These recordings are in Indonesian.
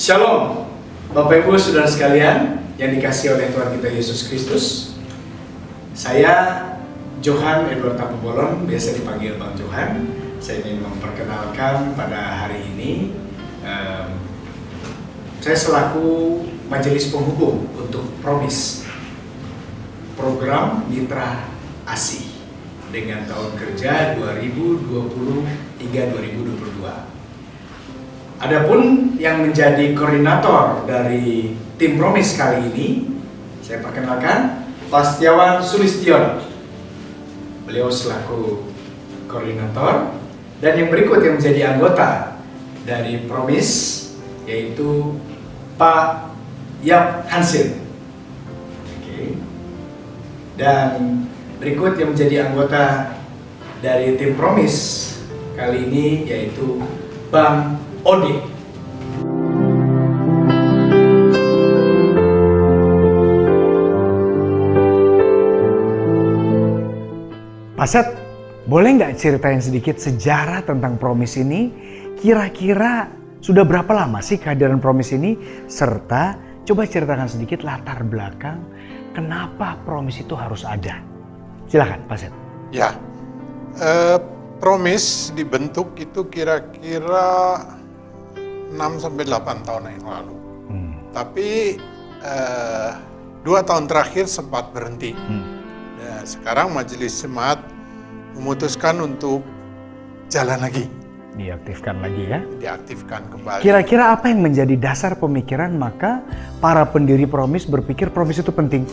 Shalom, Bapak Ibu Saudara sekalian yang dikasihi oleh Tuhan kita Yesus Kristus. Saya Johan Edward Tapubolon, biasa dipanggil Bang Johan. Saya ingin memperkenalkan pada hari ini, saya selaku Majelis Penghubung untuk Promise, program Mitra ASI dengan tahun kerja 2020 hingga 2022. Adapun yang menjadi koordinator dari tim Promise kali ini, saya perkenalkan Pak Setiawan Sulistiono. Beliau selaku koordinator, dan yang berikut yang menjadi anggota dari Promise yaitu Pak Yap Hansin. Oke. Dan berikut yang menjadi anggota dari tim Promise kali ini yaitu Bang Odi. Pak Set, boleh nggak ceritain sedikit sejarah tentang Promise ini? Kira-kira sudah berapa lama sih kehadiran Promise ini? Serta coba ceritakan sedikit latar belakang kenapa Promise itu harus ada. Silakan Pak Set. Ya, Promise dibentuk itu kira-kira 6-8 tahun yang lalu. Tapi 2 tahun terakhir sempat berhenti. Dan sekarang Majelis Jemaat memutuskan untuk jalan lagi. Diaktifkan lagi ya? Diaktifkan kembali. Kira-kira apa yang menjadi dasar pemikiran maka para pendiri Promise berpikir Promise itu penting,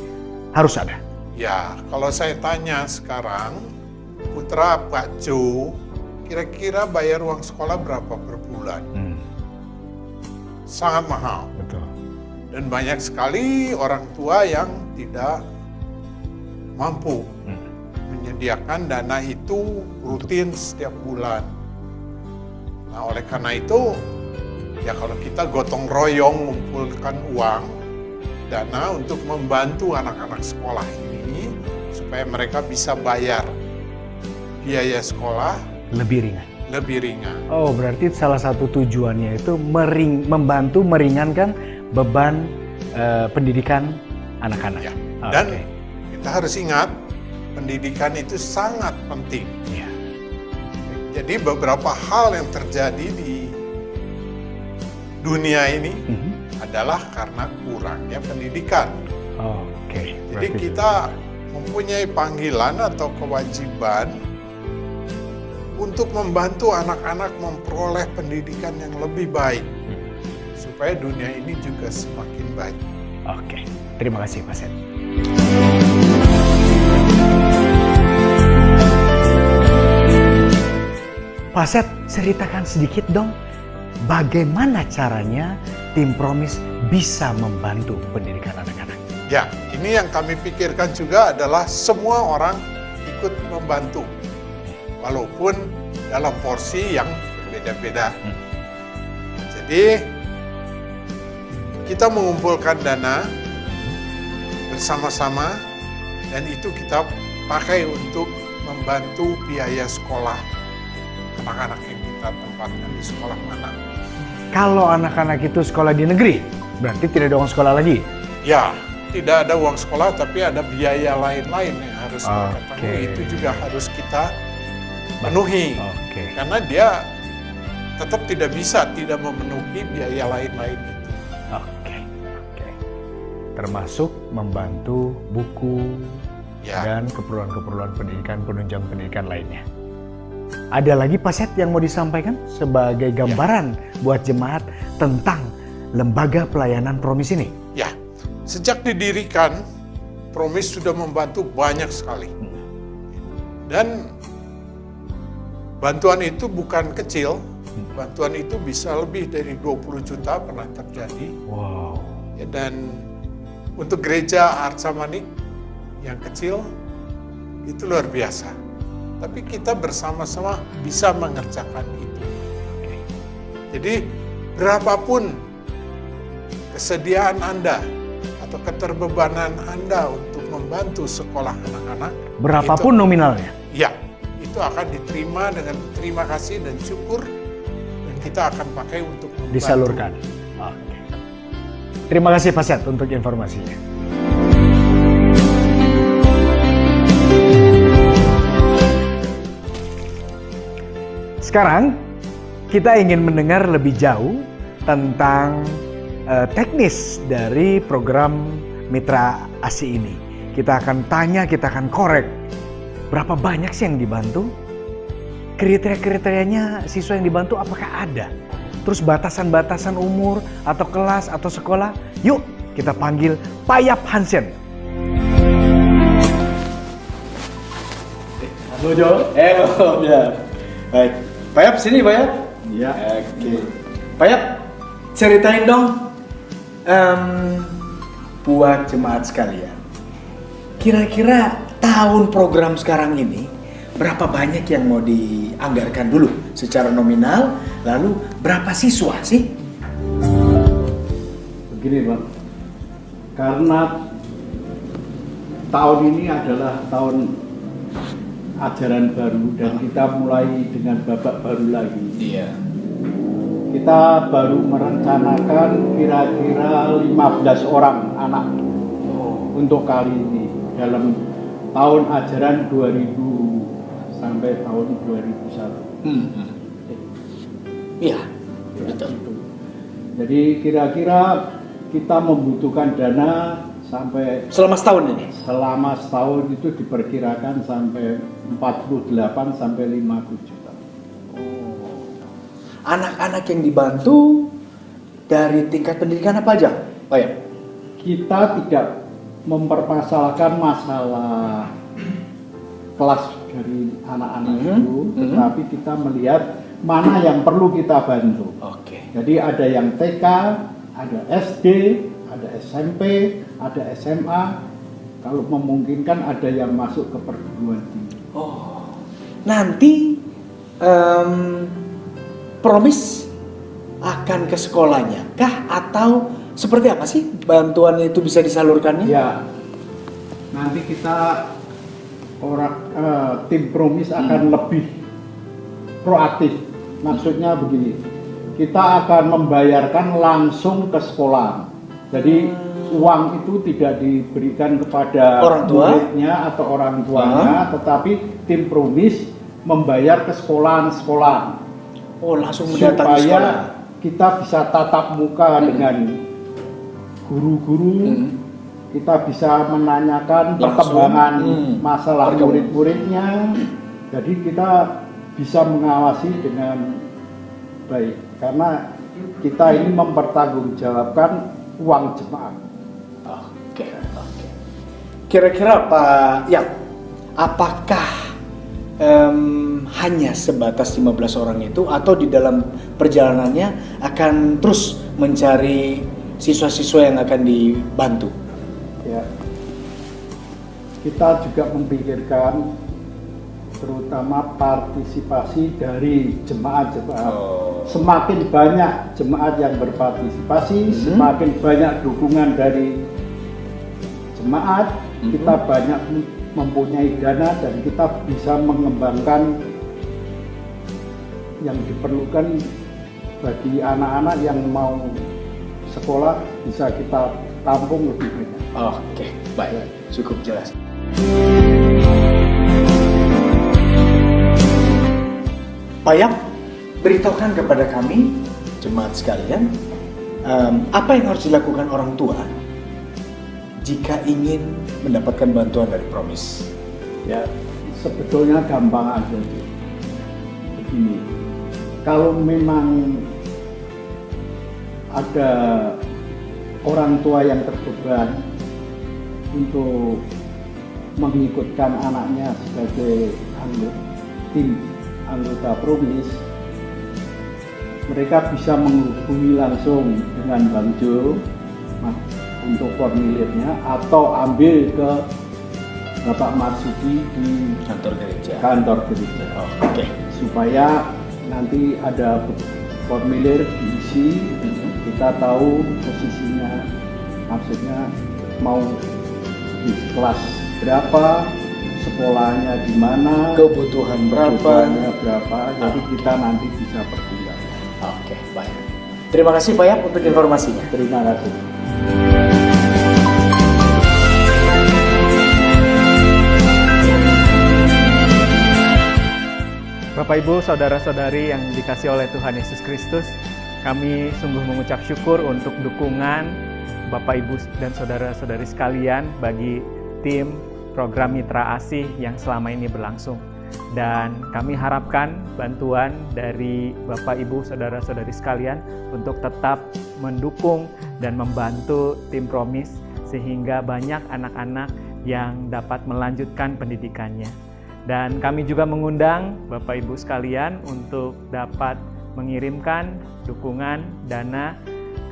harus ada? Ya, kalau saya tanya sekarang, putra Pak Jo, kira-kira bayar uang sekolah berapa per bulan? Sangat mahal. Betul. Dan banyak sekali orang tua yang tidak mampu menyediakan dana itu rutin setiap bulan. Nah, oleh karena itu, ya kalau kita gotong royong mengumpulkan uang, dana untuk membantu anak-anak sekolah ini, supaya mereka bisa bayar biaya sekolah Lebih ringan. lebih ringan. Oh, berarti salah satu tujuannya itu membantu meringankan beban pendidikan anak-anak. Ya. Oke. Dan kita harus ingat, pendidikan itu sangat penting. Ya. Jadi beberapa hal yang terjadi di dunia ini adalah karena kurangnya pendidikan. Oke. Jadi Berarti kita mempunyai panggilan atau kewajiban untuk membantu anak-anak memperoleh pendidikan yang lebih baik, supaya dunia ini juga semakin baik. Oke. Terima kasih Pak Set. Pak Set, ceritakan sedikit dong, bagaimana caranya tim Promise bisa membantu pendidikan anak-anak? Ya, ini yang kami pikirkan juga adalah semua orang ikut membantu, walaupun dalam porsi yang berbeda-beda. Jadi, kita mengumpulkan dana bersama-sama, dan itu kita pakai untuk membantu biaya sekolah anak-anak yang kita tempatkan di sekolah mana. Kalau anak-anak itu sekolah di negeri, berarti tidak ada uang sekolah lagi? Ya, tidak ada uang sekolah, tapi ada biaya lain-lain yang harus mereka Oke. tanggung. Itu juga harus kita penuhi. Oke. Karena dia tetap tidak bisa tidak memenuhi biaya lain-lain itu. Oke. Termasuk membantu buku Ya, dan keperluan-keperluan pendidikan, penunjang pendidikan lainnya. Ada lagi Pak Set yang mau disampaikan sebagai gambaran buat jemaat tentang lembaga pelayanan Promise ini? ya. Sejak didirikan, Promise sudah membantu banyak sekali. Dan bantuan itu bukan kecil. Bantuan itu bisa lebih dari 20 juta pernah terjadi. Wow. Ya, dan untuk gereja Arca Manik yang kecil itu luar biasa. Tapi kita bersama-sama bisa mengerjakan itu. Jadi berapapun kesediaan Anda atau keterbebanan Anda untuk membantu sekolah anak-anak, Berapapun itu, nominalnya? ya, itu akan diterima dengan terima kasih dan syukur, dan kita akan pakai untuk membantu. Disalurkan. Oke. Terima kasih Pak Set untuk informasinya. Sekarang kita ingin mendengar lebih jauh tentang teknis dari program Mitra ASI ini. Kita akan tanya, kita akan korek berapa banyak sih yang dibantu, kriteria-kriterianya siswa yang dibantu apakah ada, terus batasan-batasan umur atau kelas atau sekolah. Yuk kita panggil Pak Yap Hansen. Halo Jo. Halo ya. Baik. Pak Yap sini Pak Yap. Iya. Oke. Pak Yap, ceritain dong buat jemaat sekalian. Kira-kira tahun program sekarang ini berapa banyak yang mau dianggarkan dulu secara nominal, lalu berapa siswa sih? Begini Pak, karena tahun ini adalah tahun ajaran baru dan kita mulai dengan babak baru lagi. Iya. Kita baru merencanakan kira-kira 15 orang anak untuk kali ini dalam tahun ajaran 2000 sampai tahun 2001. Iya, betul. Jadi kira-kira kita membutuhkan dana sampai Selama setahun ini? selama setahun itu diperkirakan sampai 48 sampai 50 juta. Anak-anak yang dibantu dari tingkat pendidikan apa aja, Pak Yap? Kita tidak mempermasalahkan masalah kelas dari anak-anak itu, tetapi kita melihat mana yang perlu kita bantu. Oke. Jadi ada yang TK, ada SD, ada SMP, ada SMA. Kalau memungkinkan ada yang masuk ke perguruan tinggi. Oh, nanti Promis akan ke sekolahnya kah atau seperti apa sih bantuan itu bisa disalurkannya? Ya, nanti kita tim Promis akan lebih proaktif. Maksudnya begini, kita akan membayarkan langsung ke sekolah. Jadi uang itu tidak diberikan kepada orang tua muridnya atau orang tuanya, tetapi tim Promis membayar ke sekolahan-sekolahan. Oh, langsung mendatangi sekolah. Supaya kita bisa tatap muka dengan guru-guru, kita bisa menanyakan perkembangan masalah murid-muridnya. Jadi kita bisa mengawasi dengan baik karena kita ini mempertanggungjawabkan uang jemaat. Oke. Kira-kira Pak Yap, apakah hanya sebatas 15 orang itu atau di dalam perjalanannya akan terus mencari siswa-siswa yang akan dibantu? Ya, kita juga memikirkan terutama partisipasi dari jemaat-jemaat. Semakin banyak jemaat yang berpartisipasi, semakin banyak dukungan dari jemaat, kita banyak mempunyai dana dan kita bisa mengembangkan yang diperlukan bagi anak-anak yang mau sekolah, bisa kita tampung lebih banyak. Oke, baik, cukup jelas. Pak Yap, beritahukan kepada kami, jemaat sekalian, apa yang harus dilakukan orang tua jika ingin mendapatkan bantuan dari Promis? Ya, sebetulnya gampang aja. Begini, kalau memang ada orang tua yang terbeban untuk mengikutkan anaknya sebagai anggota Promis, mereka bisa menghubungi langsung dengan Bang Jo untuk formulirnya atau ambil ke Bapak Marsudi di kantor gereja. Oke. Supaya nanti ada formulir diisi, kita tahu posisinya, maksudnya mau di kelas berapa, sekolahnya di mana, kebutuhannya berapa, jadi kita nanti bisa pertimbangkan. Oke, baik. Terima kasih Pak Yap untuk informasinya. Terima kasih. Bapak Ibu, saudara-saudari yang dikasihi oleh Tuhan Yesus Kristus, kami sungguh mengucap syukur untuk dukungan Bapak Ibu dan saudara-saudari sekalian bagi tim program Mitra Asih yang selama ini berlangsung. Dan kami harapkan bantuan dari Bapak Ibu, saudara-saudari sekalian untuk tetap mendukung dan membantu tim Promise sehingga banyak anak-anak yang dapat melanjutkan pendidikannya. Dan kami juga mengundang Bapak Ibu sekalian untuk dapat mengirimkan dukungan dana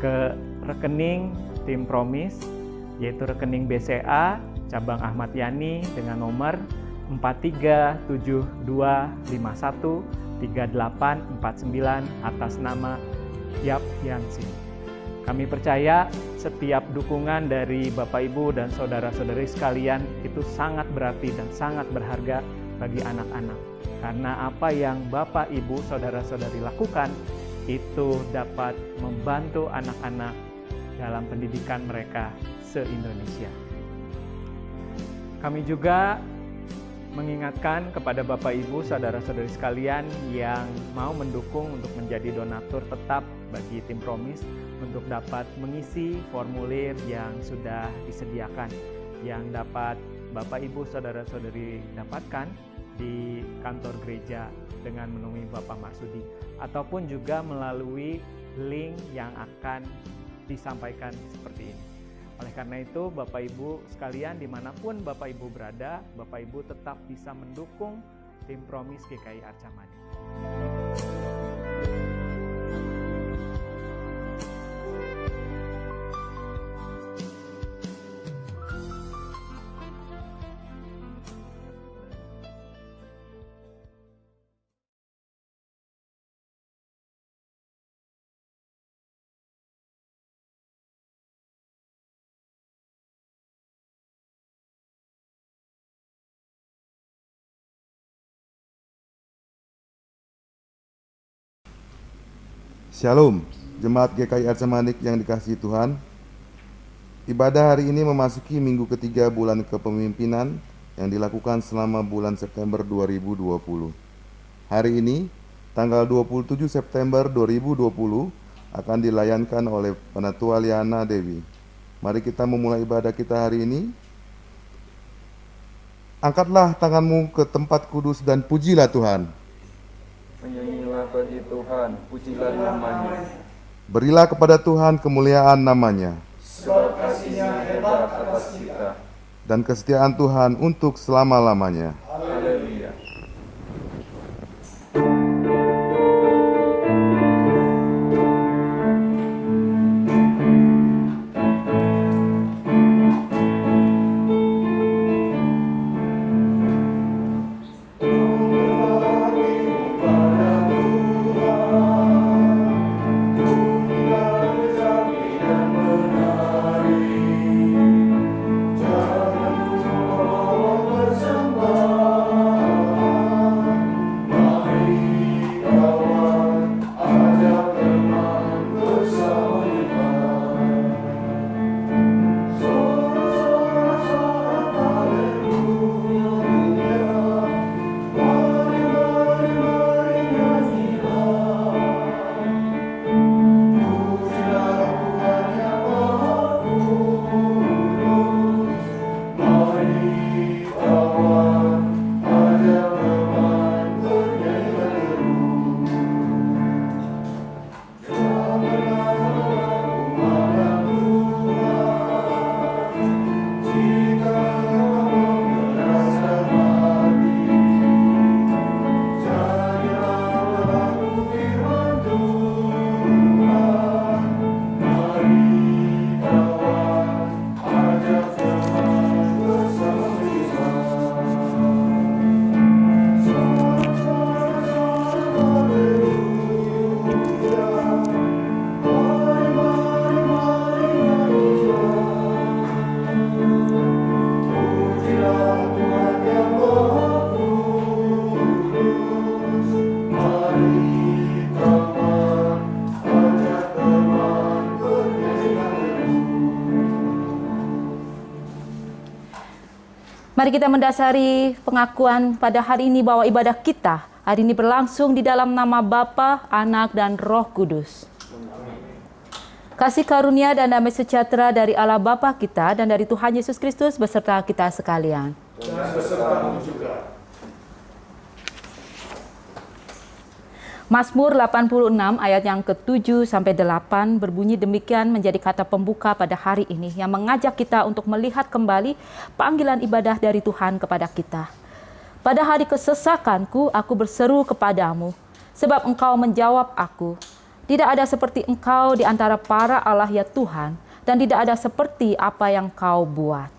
ke rekening tim Promise, yaitu rekening BCA cabang Ahmad Yani dengan nomor 4372513849 atas nama Yap Yansi. Kami percaya setiap dukungan dari Bapak Ibu dan saudara-saudari sekalian itu sangat berarti dan sangat berharga bagi anak-anak. Karena apa yang Bapak, Ibu, saudara-saudari lakukan itu dapat membantu anak-anak dalam pendidikan mereka se-Indonesia. Kami juga mengingatkan kepada Bapak, Ibu, saudara-saudari sekalian yang mau mendukung untuk menjadi donatur tetap bagi tim Promise untuk dapat mengisi formulir yang sudah disediakan, yang dapat Bapak, Ibu, saudara-saudari dapatkan di kantor gereja dengan menemui Bapak Marsudi, ataupun juga melalui link yang akan disampaikan seperti ini. Oleh karena itu, Bapak Ibu sekalian dimanapun Bapak Ibu berada, Bapak Ibu tetap bisa mendukung tim Promise GKI Arca Madi. Shalom, Jemaat GKI Arca Manik yang dikasihi Tuhan. Ibadah hari ini memasuki minggu ketiga bulan kepemimpinan yang dilakukan selama bulan September 2020. Hari ini, tanggal 27 September 2020, akan dilayankan oleh Penatua Liana Dewi. Mari kita memulai ibadah kita hari ini. Angkatlah tanganmu ke tempat kudus dan pujilah Tuhan. Menyanyilah bagi Tuhan, pujilah namanya. Berilah kepada Tuhan kemuliaan namanya. Sebab kasih-Nya hebat atas kita. Dan kesetiaan Tuhan untuk selama-lamanya. Haleluya. Jangan lupa bersembah Mari kita mendasari pengakuan pada hari ini bahwa ibadah kita hari ini berlangsung di dalam nama Bapa, Anak, dan Roh Kudus. Kasih karunia dan damai sejahtera dari Allah Bapa kita dan dari Tuhan Yesus Kristus beserta kita sekalian. Dan besertamu juga. Mazmur 86 ayat yang ke-7 sampai 8 berbunyi demikian menjadi kata pembuka pada hari ini yang mengajak kita untuk melihat kembali panggilan ibadah dari Tuhan kepada kita. Pada hari kesesakanku aku berseru kepadamu, sebab engkau menjawab aku. Tidak ada seperti engkau di antara para Allah ya Tuhan, dan tidak ada seperti apa yang kau buat.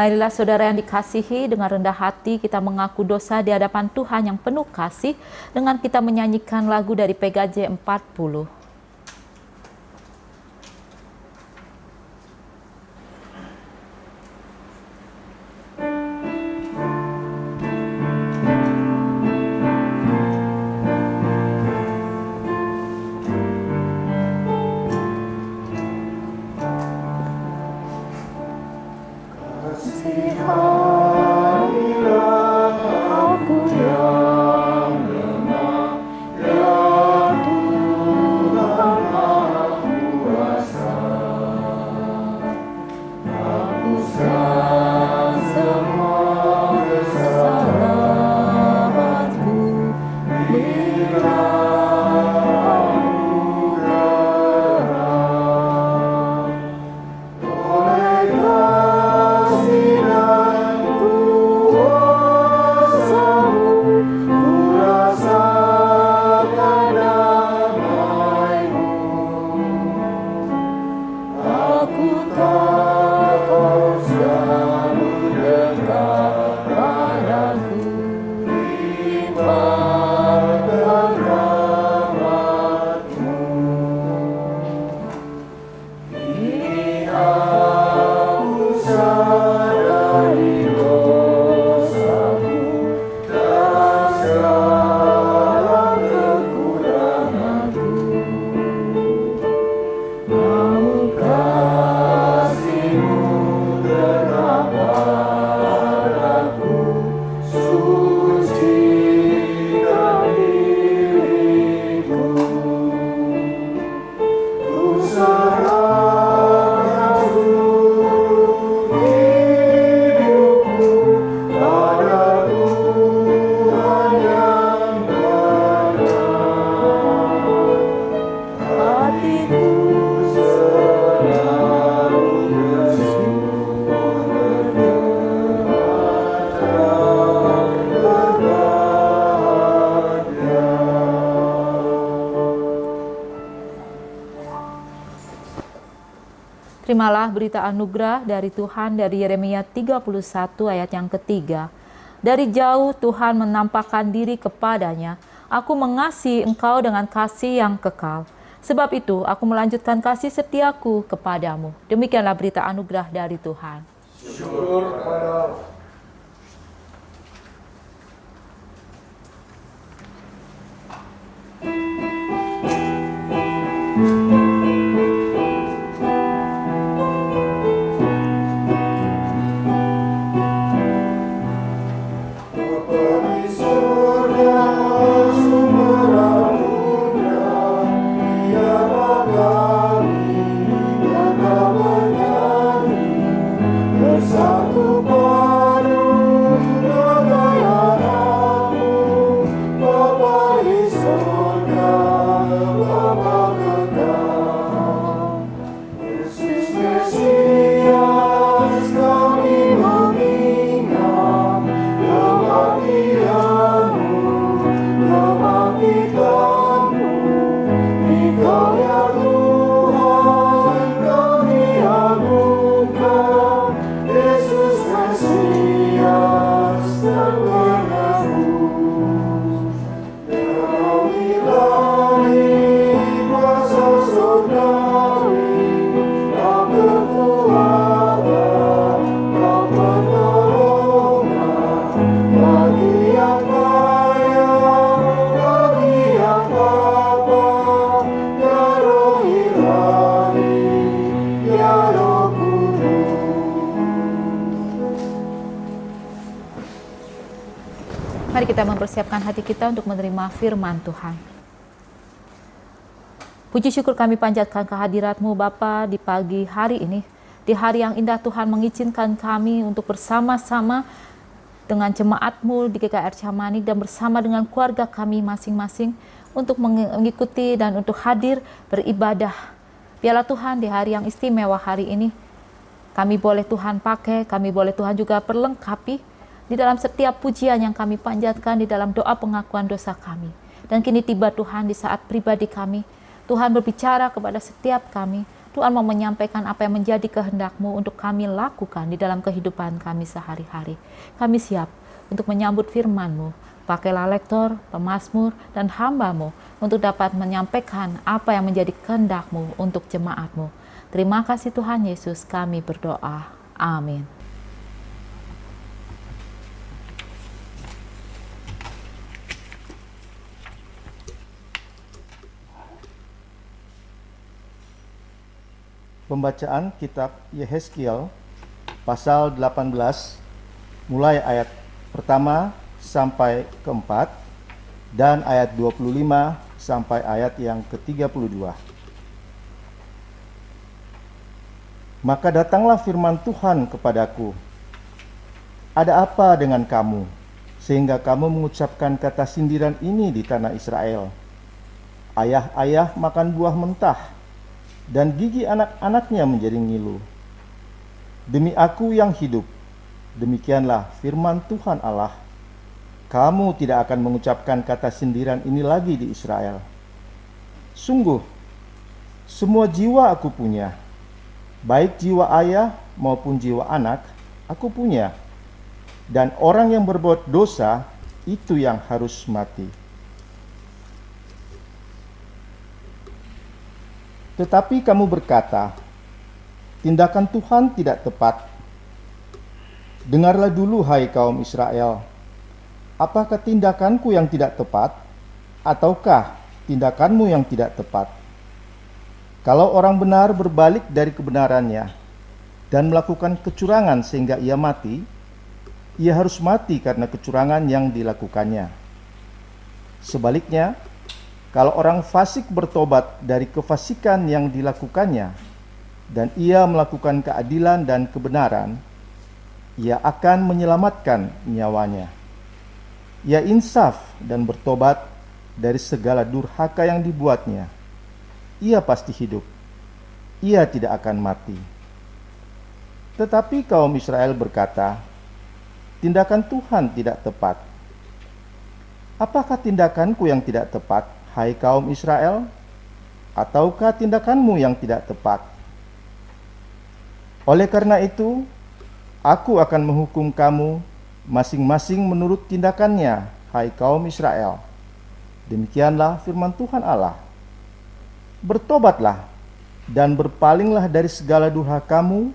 Marilah saudara yang dikasihi, dengan rendah hati kita mengaku dosa di hadapan Tuhan yang penuh kasih dengan kita menyanyikan lagu dari PGJ 40. Aku yang lemah, ya Tuhan. hatiku Terimalah berita anugerah dari Tuhan dari Yeremia 31 ayat yang ketiga. Dari jauh Tuhan menampakkan diri kepadanya, aku mengasihi engkau dengan kasih yang kekal. Sebab itu aku melanjutkan kasih setiaku kepadamu. Demikianlah berita anugerah dari Tuhan. Syukur kepada Mari kita mempersiapkan hati kita untuk menerima firman Tuhan. Puji syukur kami panjatkan kehadirat-Mu Bapa di pagi hari ini. Di hari yang indah Tuhan mengizinkan kami untuk bersama-sama dengan jemaat-Mu di GKR Camanik dan bersama dengan keluarga kami masing-masing untuk mengikuti dan untuk hadir beribadah. Biarlah Tuhan di hari yang istimewa hari ini, kami boleh Tuhan pakai, kami boleh Tuhan juga perlengkapi di dalam setiap pujian yang kami panjatkan di dalam doa pengakuan dosa kami. Dan kini tiba Tuhan di saat pribadi kami, Tuhan berbicara kepada setiap kami. Tuhan mau menyampaikan apa yang menjadi kehendak-Mu untuk kami lakukan di dalam kehidupan kami sehari-hari. Kami siap untuk menyambut firman-Mu. Pakailah lektor, pemazmur, dan hamba-Mu untuk dapat menyampaikan apa yang menjadi kehendak-Mu untuk jemaat-Mu. Terima kasih Tuhan Yesus, kami berdoa. Amin. Pembacaan kitab Yehezkiel pasal 18 mulai ayat pertama sampai keempat dan ayat 25 sampai ayat yang ke-32. Maka datanglah firman Tuhan kepadaku, ada apa dengan kamu, sehingga kamu mengucapkan kata sindiran ini di tanah Israel? Ayah-ayah makan buah mentah, dan gigi anak-anaknya menjadi ngilu. Demi aku yang hidup, demikianlah firman Tuhan Allah, kamu tidak akan mengucapkan kata sindiran ini lagi di Israel. Sungguh, semua jiwa aku punya, baik jiwa ayah maupun jiwa anak, aku punya. Dan orang yang berbuat dosa, itu yang harus mati. Tetapi kamu berkata, tindakan Tuhan tidak tepat. Dengarlah dulu, hai kaum Israel. Apakah tindakanku yang tidak tepat, ataukah tindakanmu yang tidak tepat? Kalau orang benar berbalik dari kebenarannya dan melakukan kecurangan sehingga ia mati, ia harus mati karena kecurangan yang dilakukannya. Sebaliknya, kalau orang fasik bertobat dari kefasikan yang dilakukannya, dan ia melakukan keadilan dan kebenaran, ia akan menyelamatkan nyawanya. Ia insaf dan bertobat dari segala durhaka yang dibuatnya. ia pasti hidup. Ia tidak akan mati. Tetapi kaum Israel berkata, tindakan Tuhan tidak tepat. Apakah tindakanku yang tidak tepat, hai kaum Israel? Ataukah tindakanmu yang tidak tepat? Oleh karena itu, aku akan menghukum kamu masing-masing menurut tindakannya, hai kaum Israel. Demikianlah firman Tuhan Allah. Bertobatlah dan berpalinglah dari segala durhaka kamu,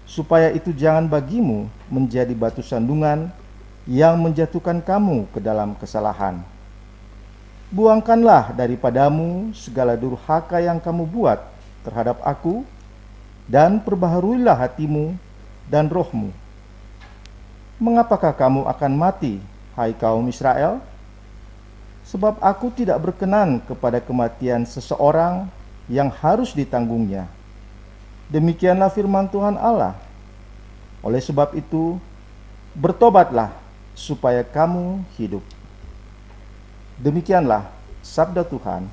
supaya itu jangan bagimu menjadi batu sandungan yang menjatuhkan kamu ke dalam kesalahan. Buangkanlah daripadamu segala durhaka yang kamu buat terhadap aku, dan perbaharuilah hatimu dan rohmu. Mengapakah kamu akan mati, hai kaum Israel? Sebab aku tidak berkenan kepada kematian seseorang yang harus ditanggungnya. Demikianlah firman Tuhan Allah. Oleh sebab itu, bertobatlah supaya kamu hidup. Demikianlah sabda Tuhan.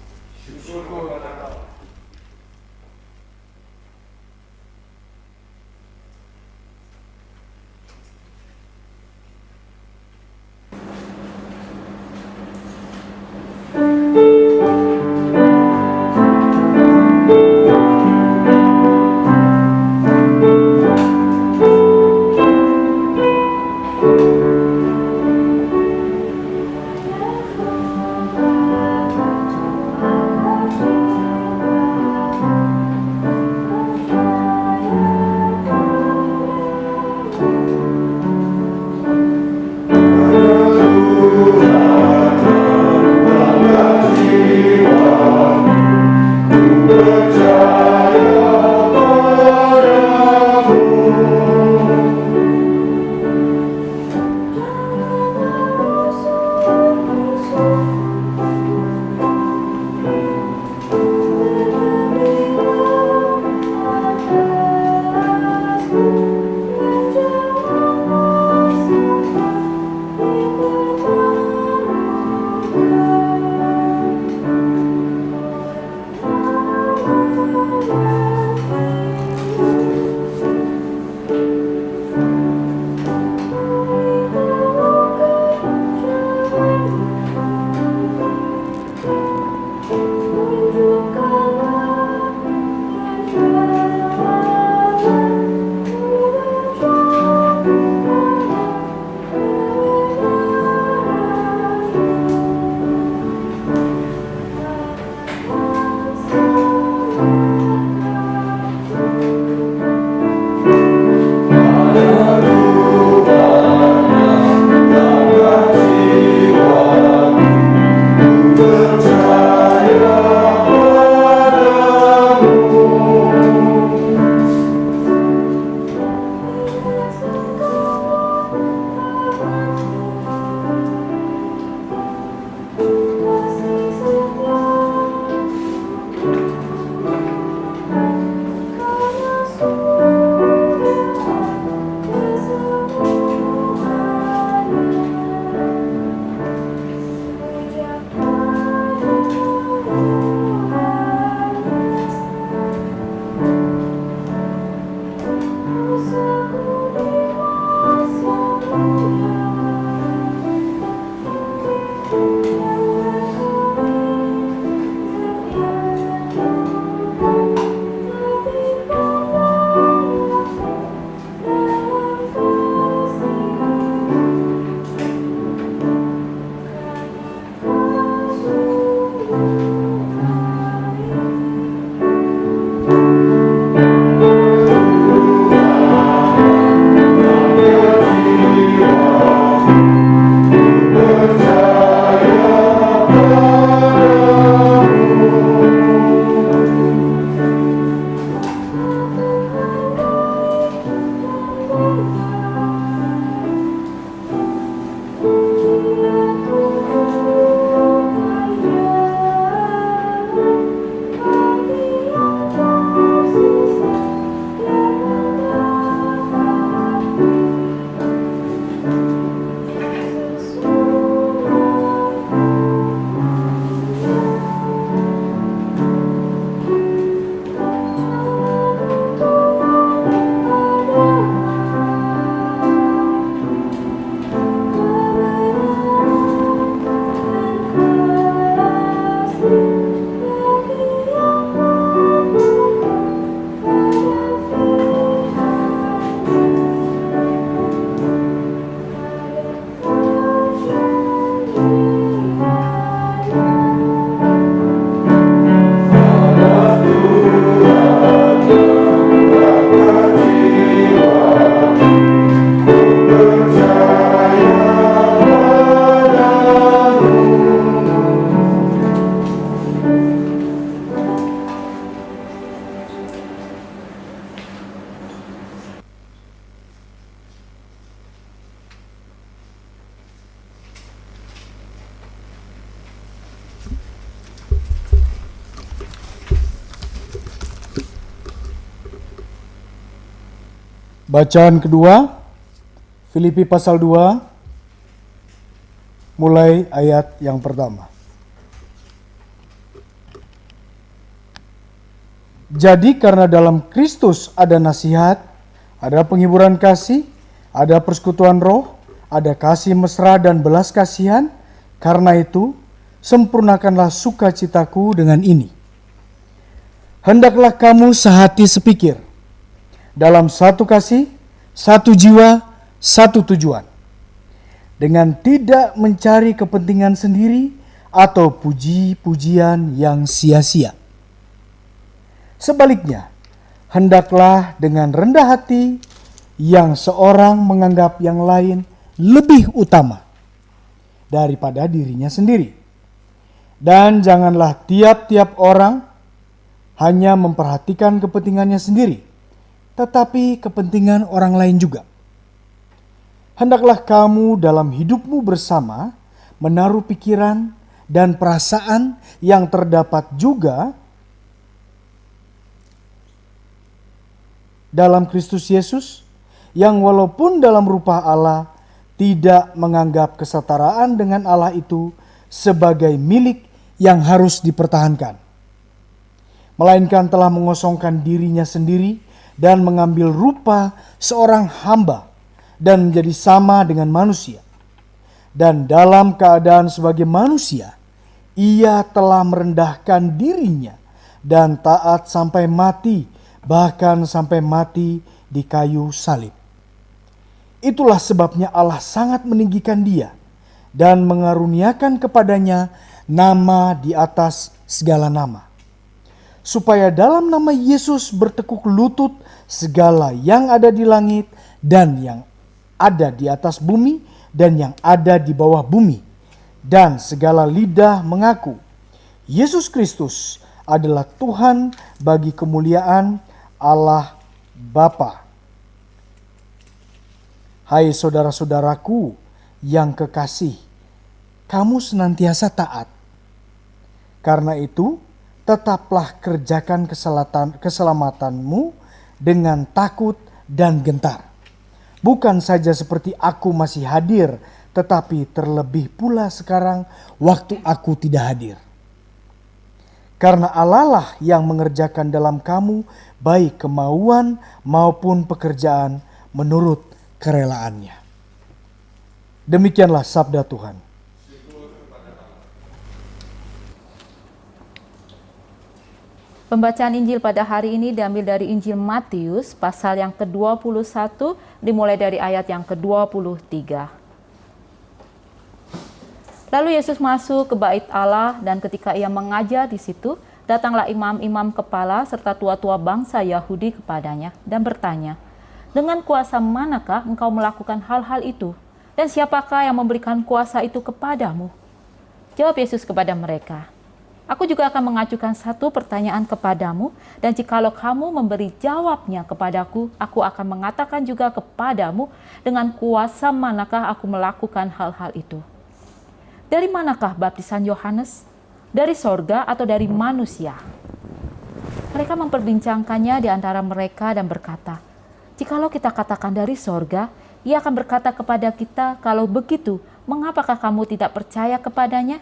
Bacaan kedua, Filipi pasal 2, mulai ayat yang pertama. Jadi karena dalam Kristus ada nasihat, ada penghiburan kasih, ada persekutuan roh, ada kasih mesra dan belas kasihan, karena itu sempurnakanlah sukacitaku dengan ini. Hendaklah kamu sehati sepikir, dalam satu kasih, satu jiwa, satu tujuan, dengan tidak mencari kepentingan sendiri atau puji-pujian yang sia-sia. Sebaliknya, hendaklah dengan rendah hati yang seorang menganggap yang lain lebih utama daripada dirinya sendiri. Dan janganlah tiap-tiap orang hanya memperhatikan kepentingannya sendiri, tetapi kepentingan orang lain juga. Hendaklah kamu dalam hidupmu bersama menaruh pikiran dan perasaan yang terdapat juga dalam Kristus Yesus, yang walaupun dalam rupa Allah tidak menganggap kesetaraan dengan Allah itu sebagai milik yang harus dipertahankan, melainkan telah mengosongkan dirinya sendiri dan mengambil rupa seorang hamba dan menjadi sama dengan manusia. Dan dalam keadaan sebagai manusia, ia telah merendahkan dirinya dan taat sampai mati, bahkan sampai mati di kayu salib. Itulah sebabnya Allah sangat meninggikan dia dan mengaruniakan kepadanya nama di atas segala nama, supaya dalam nama Yesus bertekuk lutut segala yang ada di langit dan yang ada di atas bumi dan yang ada di bawah bumi, dan segala lidah mengaku Yesus Kristus adalah Tuhan bagi kemuliaan Allah Bapa. Hai saudara-saudaraku yang kekasih, kamu senantiasa taat. Karena itu, tetaplah kerjakan keselamatanmu dengan takut dan gentar. Bukan saja seperti aku masih hadir, tetapi terlebih pula sekarang waktu aku tidak hadir. Karena Allah lah yang mengerjakan dalam kamu baik kemauan maupun pekerjaan menurut kerelaannya. Demikianlah sabda Tuhan. Pembacaan Injil pada hari ini diambil dari Injil Matius pasal yang ke-21 dimulai dari ayat yang ke-23. Lalu Yesus masuk ke bait Allah dan ketika ia mengajar di situ, datanglah imam-imam kepala serta tua-tua bangsa Yahudi kepadanya dan bertanya, "Dengan kuasa manakah engkau melakukan hal-hal itu? Dan siapakah yang memberikan kuasa itu kepadamu?" Jawab Yesus kepada mereka, "Aku juga akan mengajukan satu pertanyaan kepadamu, dan jikalau kamu memberi jawabnya kepadaku, aku akan mengatakan juga kepadamu dengan kuasa manakah aku melakukan hal-hal itu. Dari manakah baptisan Yohanes? Dari sorga atau dari manusia?" Mereka memperbincangkannya di antara mereka dan berkata, "Jikalau kita katakan dari sorga, ia akan berkata kepada kita, kalau begitu, mengapakah kamu tidak percaya kepadanya?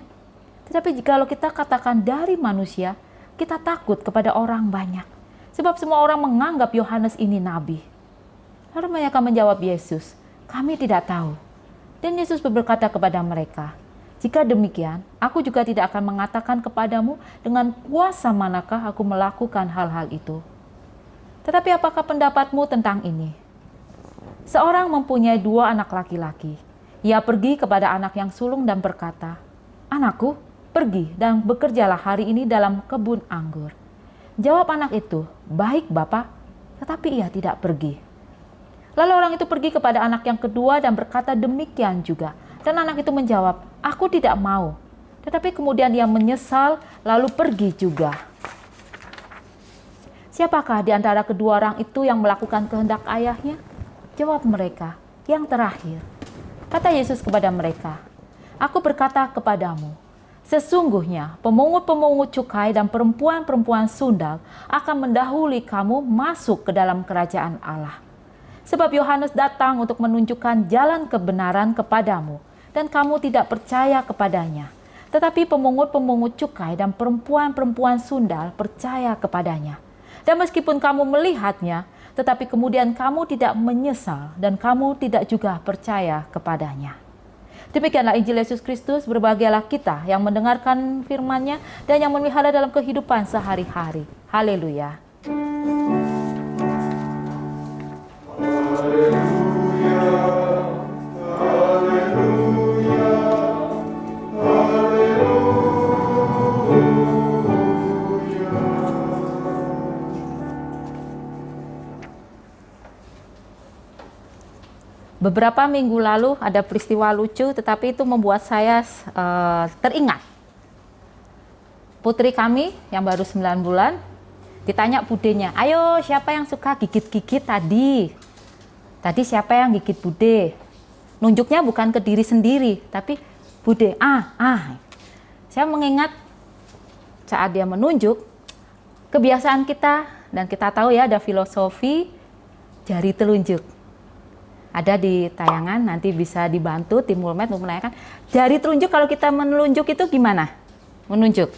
Tetapi jikalau kita katakan dari manusia, kita takut kepada orang banyak, sebab semua orang menganggap Yohanes ini nabi." Lalu mereka menjawab Yesus, "Kami tidak tahu." Dan Yesus berkata kepada mereka, "Jika demikian, aku juga tidak akan mengatakan kepadamu dengan kuasa manakah aku melakukan hal-hal itu. Tetapi apakah pendapatmu tentang ini? Seorang mempunyai 2 anak laki-laki. Ia pergi kepada anak yang sulung dan berkata, 'Anakku, pergi dan bekerjalah hari ini dalam kebun anggur.' Jawab anak itu, 'Baik, Bapa,' tetapi ia tidak pergi. Lalu orang itu pergi kepada anak yang kedua dan berkata demikian juga. Dan anak itu menjawab, 'Aku tidak mau.' Tetapi kemudian ia menyesal lalu pergi juga. Siapakah di antara kedua orang itu yang melakukan kehendak ayahnya? Jawab mereka, 'Yang terakhir.' Kata Yesus kepada mereka, 'Aku berkata kepadamu, sesungguhnya pemungut-pemungut cukai dan perempuan-perempuan sundal akan mendahului kamu masuk ke dalam kerajaan Allah. Sebab Yohanes datang untuk menunjukkan jalan kebenaran kepadamu, dan kamu tidak percaya kepadanya. Tetapi pemungut-pemungut cukai dan perempuan-perempuan sundal percaya kepadanya. Dan meskipun kamu melihatnya, tetapi kemudian kamu tidak menyesal dan kamu tidak juga percaya kepadanya. Demikianlah Injil Yesus Kristus. Berbahagialah kita yang mendengarkan firman-Nya dan yang memelihara dalam kehidupan sehari-hari. Haleluya. Beberapa minggu lalu ada peristiwa lucu, tetapi itu membuat saya teringat. Putri kami yang baru 9 bulan, ditanya budenya, ayo siapa yang suka gigit-gigit tadi? Tadi siapa yang gigit bude? Nunjuknya bukan ke diri sendiri, tapi bude, Saya mengingat saat dia menunjuk, kebiasaan kita, dan kita tahu ya ada filosofi jari telunjuk. Ada di tayangan, nanti bisa dibantu tim Mulmed untuk menanyakan. Jari telunjuk kalau kita menunjuk itu gimana? Menunjuk.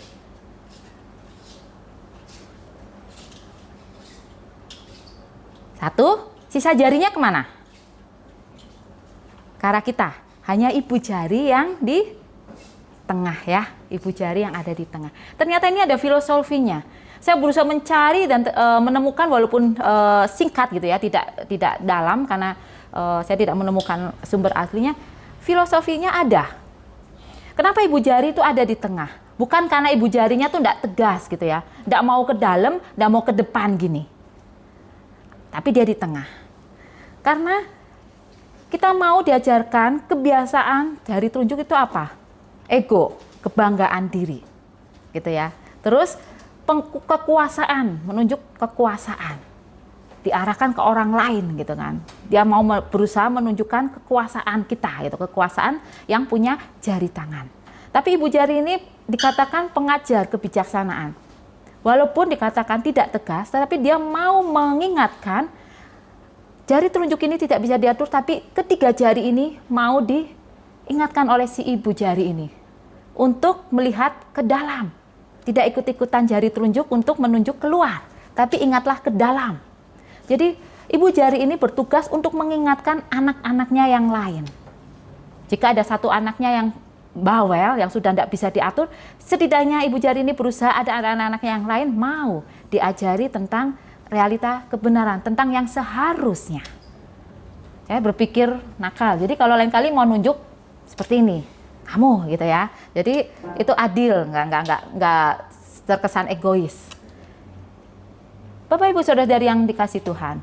Satu, sisa jarinya kemana? Ke arah kita. Hanya ibu jari yang di tengah ya. Ibu jari yang ada di tengah. Ternyata ini ada filosofinya. Saya berusaha mencari dan menemukan walaupun singkat gitu ya, tidak dalam karena saya tidak menemukan sumber aslinya. Filosofinya ada. Kenapa ibu jari itu ada di tengah? Bukan karena ibu jarinya tuh tidak tegas gitu ya, tidak mau ke dalam, tidak mau ke depan gini. Tapi dia di tengah. Karena kita mau diajarkan kebiasaan jari telunjuk itu apa? Ego, kebanggaan diri, gitu ya. Terus kekuasaan, menunjuk kekuasaan, diarahkan ke orang lain gitu kan. Dia mau berusaha menunjukkan kekuasaan kita gitu, kekuasaan yang punya jari tangan. Tapi ibu jari ini dikatakan pengajar kebijaksanaan. Walaupun dikatakan tidak tegas, tetapi dia mau mengingatkan jari telunjuk ini tidak bisa diatur, tapi ketiga jari ini mau diingatkan oleh si ibu jari ini untuk melihat ke dalam. Tidak ikut-ikutan jari telunjuk untuk menunjuk keluar, tapi ingatlah ke dalam. Jadi ibu jari ini bertugas untuk mengingatkan anak-anaknya yang lain. Jika ada satu anaknya yang bawel, yang sudah tidak bisa diatur, setidaknya ibu jari ini berusaha ada anak-anaknya yang lain mau diajari tentang realita kebenaran, tentang yang seharusnya. Saya berpikir nakal, jadi kalau lain kali mau nunjuk seperti ini, kamu gitu ya. Jadi itu adil, nggak terkesan egois. Bapak Ibu Saudara yang dikasih Tuhan,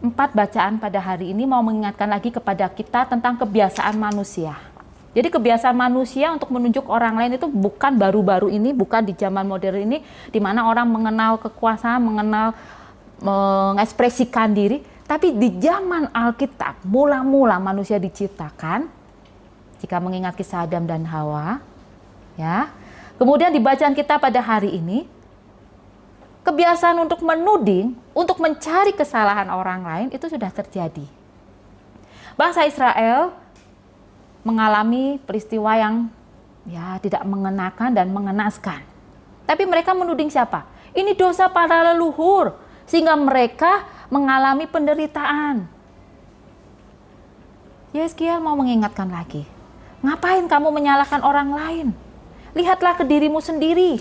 4 bacaan pada hari ini mau mengingatkan lagi kepada kita tentang kebiasaan manusia. Jadi kebiasaan manusia untuk menunjuk orang lain itu bukan baru-baru ini, bukan di zaman modern ini, di mana orang mengenal kekuasaan, mengenal mengekspresikan diri, tapi di zaman Alkitab, mula-mula manusia diciptakan, jika mengingat kisah Adam dan Hawa, ya. Kemudian di bacaan kita pada hari ini, kebiasaan untuk menuding, untuk mencari kesalahan orang lain itu sudah terjadi. Bangsa Israel mengalami peristiwa yang ya tidak mengenakan dan mengenaskan. Tapi mereka menuding siapa? Ini dosa para leluhur, sehingga mereka mengalami penderitaan. Yeskiel mau mengingatkan lagi, ngapain kamu menyalahkan orang lain? Lihatlah ke dirimu sendiri.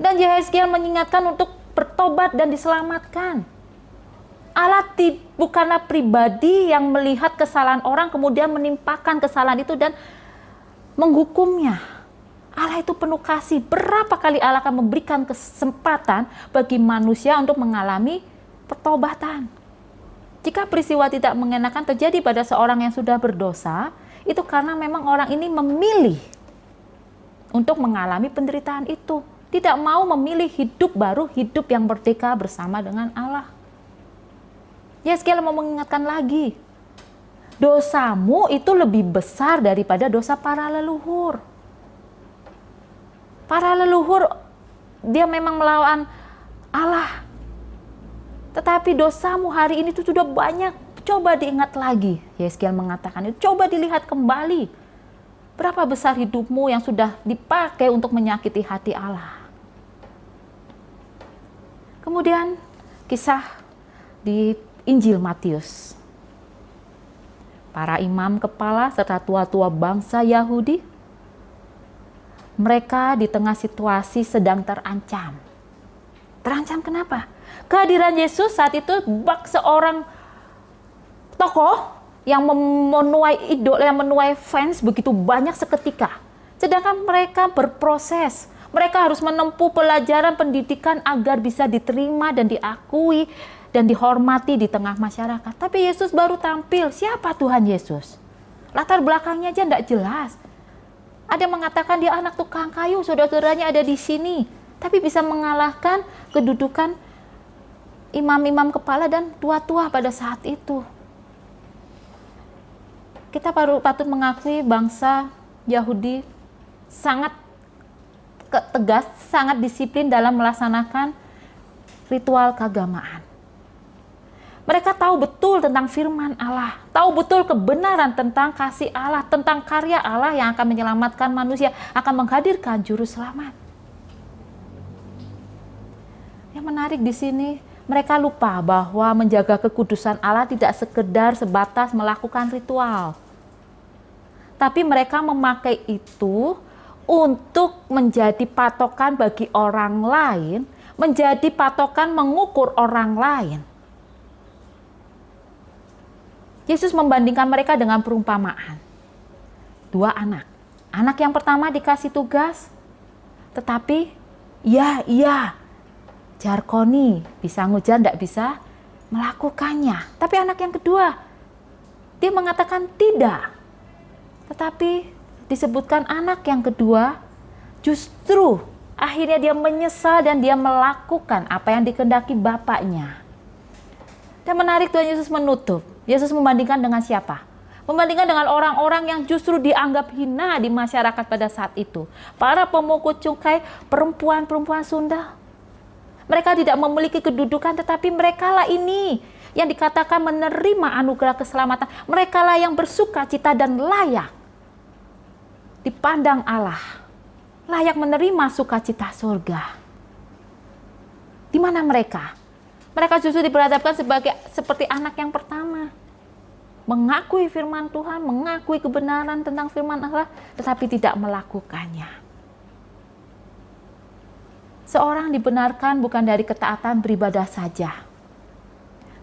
Dan Yeskiel mengingatkan untuk bertobat dan diselamatkan. Allah bukanlah pribadi yang melihat kesalahan orang kemudian menimpakan kesalahan itu dan menghukumnya. Allah itu penuh kasih. Berapa kali Allah akan memberikan kesempatan bagi manusia untuk mengalami pertobatan. Jika peristiwa tidak mengenakan terjadi pada seorang yang sudah berdosa, itu karena memang orang ini memilih untuk mengalami penderitaan itu. Tidak mau memilih hidup baru, hidup yang merdeka bersama dengan Allah. Yeskiel mau mengingatkan lagi, dosamu itu lebih besar daripada dosa para leluhur. Para leluhur, dia memang melawan Allah. Tetapi dosamu hari ini itu sudah banyak. Coba diingat lagi. Yeskiel mengatakan itu. Coba dilihat kembali. Berapa besar hidupmu yang sudah dipakai untuk menyakiti hati Allah. Kemudian kisah di Injil Matius. Para imam kepala serta tua-tua bangsa Yahudi, mereka di tengah situasi sedang terancam. Terancam kenapa? Kehadiran Yesus saat itu bak seorang tokoh yang menuai idol, yang menuai fans begitu banyak seketika. Sedangkan mereka berproses. Mereka harus menempuh pelajaran pendidikan agar bisa diterima dan diakui dan dihormati di tengah masyarakat. Tapi Yesus baru tampil. Siapa Tuhan Yesus? Latar belakangnya aja tidak jelas. Ada yang mengatakan dia anak tukang kayu, saudara-saudaranya ada di sini. Tapi bisa mengalahkan kedudukan imam-imam kepala dan tua-tua pada saat itu. Kita patut mengakui bangsa Yahudi sangat tegas, sangat disiplin dalam melaksanakan ritual keagamaan. Mereka tahu betul tentang firman Allah, tahu betul kebenaran tentang kasih Allah, tentang karya Allah yang akan menyelamatkan manusia, akan menghadirkan juru selamat. Yang menarik di sini, mereka lupa bahwa menjaga kekudusan Allah tidak sekedar sebatas melakukan ritual. Tapi mereka memakai itu untuk menjadi patokan bagi orang lain, menjadi patokan mengukur orang lain. Yesus membandingkan mereka dengan perumpamaan. Dua anak. Anak yang pertama dikasih tugas, tetapi iya, jarkoni, bisa ngujar, tidak bisa melakukannya. Tapi anak yang kedua, dia mengatakan tidak. Tetapi disebutkan anak yang kedua, justru akhirnya dia menyesal dan dia melakukan apa yang dikehendaki bapaknya. Dan menarik, Tuhan Yesus menutup. Yesus membandingkan dengan siapa? Membandingkan dengan orang-orang yang justru dianggap hina di masyarakat pada saat itu. Para pemungut cukai, perempuan-perempuan Sunda. Mereka tidak memiliki kedudukan, tetapi merekalah ini yang dikatakan menerima anugerah keselamatan. Merekalah yang bersuka cita dan layak dipandang Allah. Layak menerima sukacita surga. Di mana mereka? Mereka justru diperhadapkan seperti anak yang pertama. Mengakui firman Tuhan, mengakui kebenaran tentang firman Allah, tetapi tidak melakukannya. Seorang dibenarkan bukan dari ketaatan beribadah saja,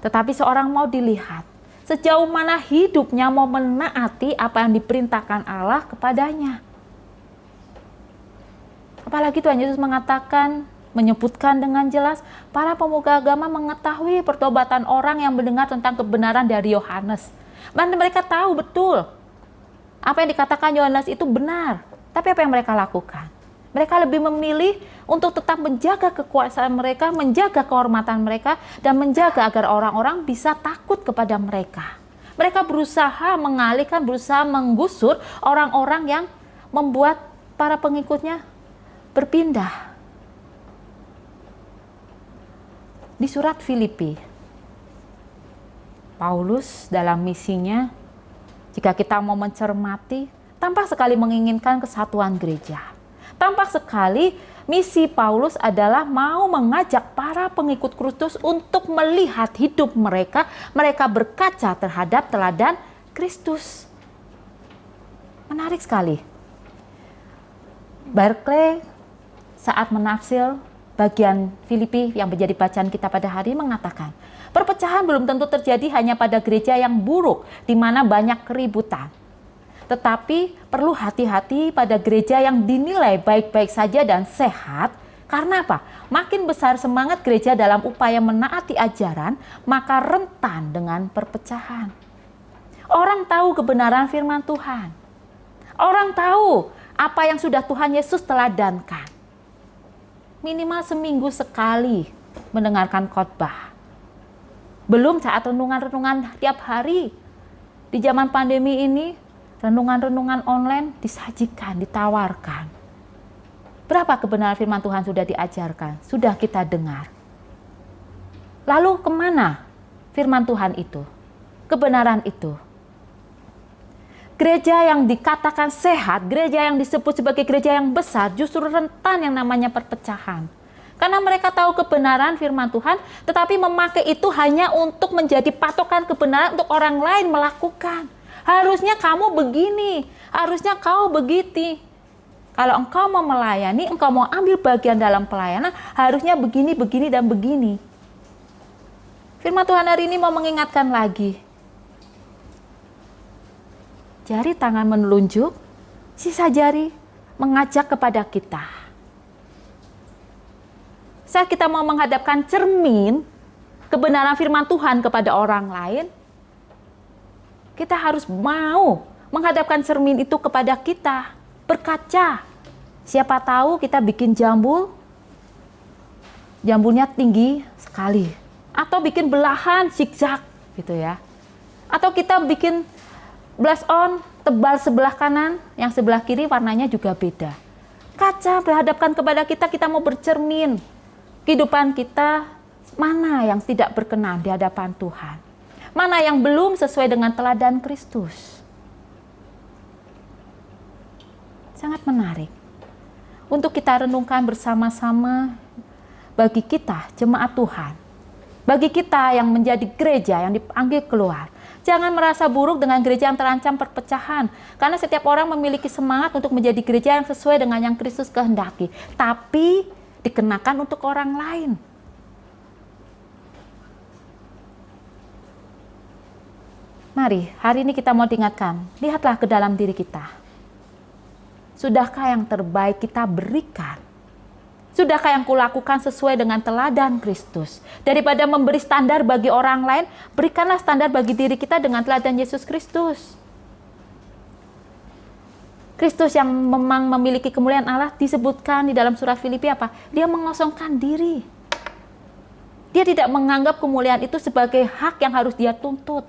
tetapi seorang mau dilihat sejauh mana hidupnya mau menaati apa yang diperintahkan Allah kepadanya. Apalagi Tuhan Yesus mengatakan, menyebutkan dengan jelas, para pemuka agama mengetahui pertobatan orang yang mendengar tentang kebenaran dari Yohanes. Dan mereka tahu betul apa yang dikatakan Yohanes itu benar. Tapi apa yang mereka lakukan? Mereka lebih memilih untuk tetap menjaga kekuasaan mereka, menjaga kehormatan mereka, dan menjaga agar orang-orang bisa takut kepada mereka. Mereka berusaha mengalihkan, berusaha menggusur orang-orang yang membuat para pengikutnya berpindah. Di surat Filipi, Paulus dalam misinya, jika kita mau mencermati, tampak sekali menginginkan kesatuan gereja. Tampak sekali misi Paulus adalah mau mengajak para pengikut Kristus untuk melihat hidup mereka berkaca terhadap teladan Kristus. Menarik sekali. Barclay saat menafsir bagian Filipi yang menjadi bacaan kita pada hari ini mengatakan, perpecahan belum tentu terjadi hanya pada gereja yang buruk, di mana banyak keributan. Tetapi perlu hati-hati pada gereja yang dinilai baik-baik saja dan sehat. Karena apa? Makin besar semangat gereja dalam upaya menaati ajaran, maka rentan dengan perpecahan. Orang tahu kebenaran firman Tuhan. Orang tahu apa yang sudah Tuhan Yesus teladankan. Minimal seminggu sekali mendengarkan khotbah. Belum saat renungan-renungan tiap hari. Di zaman pandemi ini, renungan-renungan online disajikan, ditawarkan. Berapa kebenaran firman Tuhan sudah diajarkan, sudah kita dengar. Lalu kemana firman Tuhan itu? Kebenaran itu. Gereja yang dikatakan sehat, gereja yang disebut sebagai gereja yang besar, justru rentan yang namanya perpecahan. Karena mereka tahu kebenaran firman Tuhan, tetapi memakai itu hanya untuk menjadi patokan kebenaran untuk orang lain melakukan. Harusnya kamu begini, harusnya kau begitu. Kalau engkau mau melayani, engkau mau ambil bagian dalam pelayanan, harusnya begini, begini, dan begini. Firman Tuhan hari ini mau mengingatkan lagi. Jari tangan menunjuk, sisa jari mengajak kepada kita. Saat kita mau menghadapkan cermin kebenaran firman Tuhan kepada orang lain, kita harus mau menghadapkan cermin itu kepada kita, berkaca. Siapa tahu kita bikin jambulnya tinggi sekali, atau bikin belahan zigzag gitu ya. Atau kita bikin blush on tebal sebelah kanan, yang sebelah kiri warnanya juga beda. Kaca berhadapkan kepada kita, kita mau bercermin. Kehidupan kita mana yang tidak berkenan di hadapan Tuhan? Mana yang belum sesuai dengan teladan Kristus? Sangat menarik untuk kita renungkan bersama-sama bagi kita jemaat Tuhan. Bagi kita yang menjadi gereja yang dipanggil keluar. Jangan merasa buruk dengan gereja yang terancam perpecahan. Karena setiap orang memiliki semangat untuk menjadi gereja yang sesuai dengan yang Kristus kehendaki. Tapi dikenakan untuk orang lain. Mari, hari ini kita mau diingatkan. Lihatlah ke dalam diri kita. Sudahkah yang terbaik kita berikan? Sudahkah yang kulakukan sesuai dengan teladan Kristus? Daripada memberi standar bagi orang lain, berikanlah standar bagi diri kita dengan teladan Yesus Kristus. Kristus yang memang memiliki kemuliaan Allah disebutkan di dalam surat Filipi apa? Dia mengosongkan diri. Dia tidak menganggap kemuliaan itu sebagai hak yang harus dia tuntut.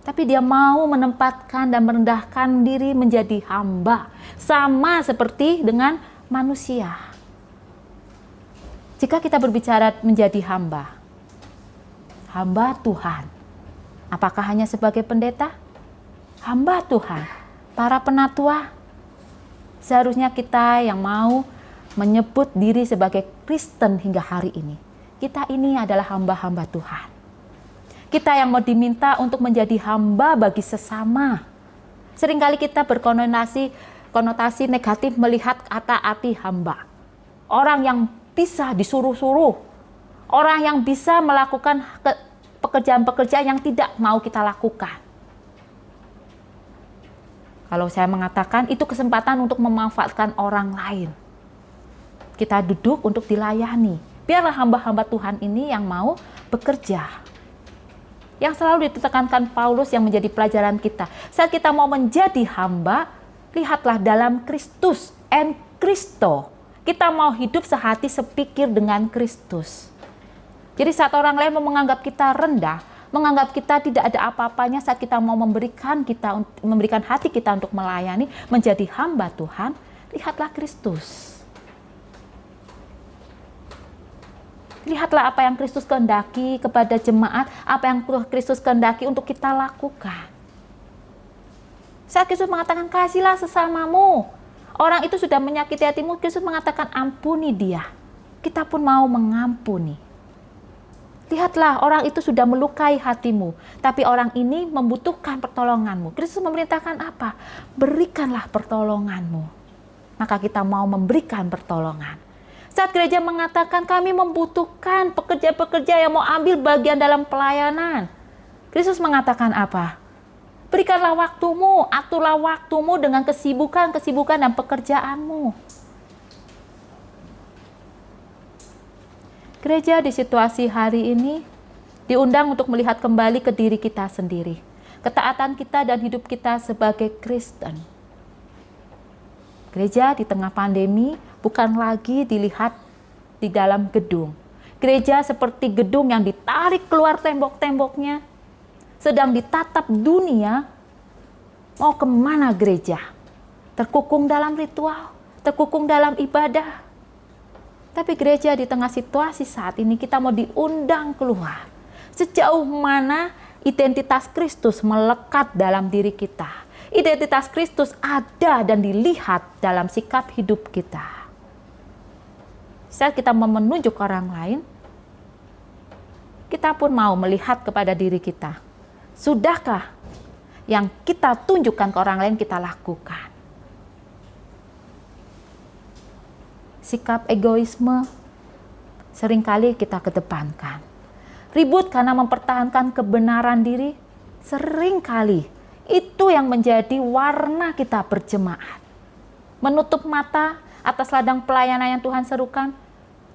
Tapi dia mau menempatkan dan merendahkan diri menjadi hamba. Sama seperti dengan manusia. Jika kita berbicara menjadi hamba Tuhan, apakah hanya sebagai pendeta? Hamba Tuhan, para penatua. Seharusnya kita yang mau menyebut diri sebagai Kristen hingga hari ini, kita ini adalah hamba-hamba Tuhan. Kita yang mau diminta untuk menjadi hamba bagi sesama. Seringkali kita konotasi negatif melihat kata arti hamba. Orang yang bisa disuruh-suruh. Orang yang bisa melakukan pekerjaan-pekerjaan yang tidak mau kita lakukan. Kalau saya mengatakan itu kesempatan untuk memanfaatkan orang lain. Kita duduk untuk dilayani. Biarlah hamba-hamba Tuhan ini yang mau bekerja. Yang selalu ditekankan Paulus yang menjadi pelajaran kita. Saat kita mau menjadi hamba, lihatlah dalam Kristus and Kristo. Kita mau hidup sehati sepikir dengan Kristus. Jadi saat orang lain mau menganggap kita rendah, menganggap kita tidak ada apa-apanya saat kita mau memberikan hati kita untuk melayani, menjadi hamba Tuhan, lihatlah Kristus. Lihatlah apa yang Kristus kehendaki kepada jemaat, apa yang Kristus kehendaki untuk kita lakukan. Saat Kristus mengatakan kasihlah sesamamu, orang itu sudah menyakiti hatimu, Kristus mengatakan ampuni dia. Kita pun mau mengampuni. Lihatlah orang itu sudah melukai hatimu, tapi orang ini membutuhkan pertolonganmu. Kristus memerintahkan apa? Berikanlah pertolonganmu. Maka kita mau memberikan pertolongan. Saat gereja mengatakan kami membutuhkan pekerja-pekerja yang mau ambil bagian dalam pelayanan, Kristus mengatakan apa? Berikanlah waktumu, aturlah waktumu dengan kesibukan dan pekerjaanmu. Gereja di situasi hari ini diundang untuk melihat kembali ke diri kita sendiri. Ketaatan kita dan hidup kita sebagai Kristen. Gereja di tengah pandemi bukan lagi dilihat di dalam gedung. Gereja seperti gedung yang ditarik keluar tembok-temboknya, sedang ditatap dunia. Mau kemana gereja? Terkukung dalam ritual, terkukung dalam ibadah. Tapi gereja di tengah situasi saat ini kita mau diundang keluar. Sejauh mana identitas Kristus melekat dalam diri kita. Identitas Kristus ada dan dilihat dalam sikap hidup kita. Saat kita mau menunjuk orang lain, kita pun mau melihat kepada diri kita. Sudahkah yang kita tunjukkan ke orang lain kita lakukan? Sikap egoisme seringkali kita kedepankan. Ribut karena mempertahankan kebenaran diri seringkali itu yang menjadi warna kita berjemaat. Menutup mata atas ladang pelayanan yang Tuhan serukan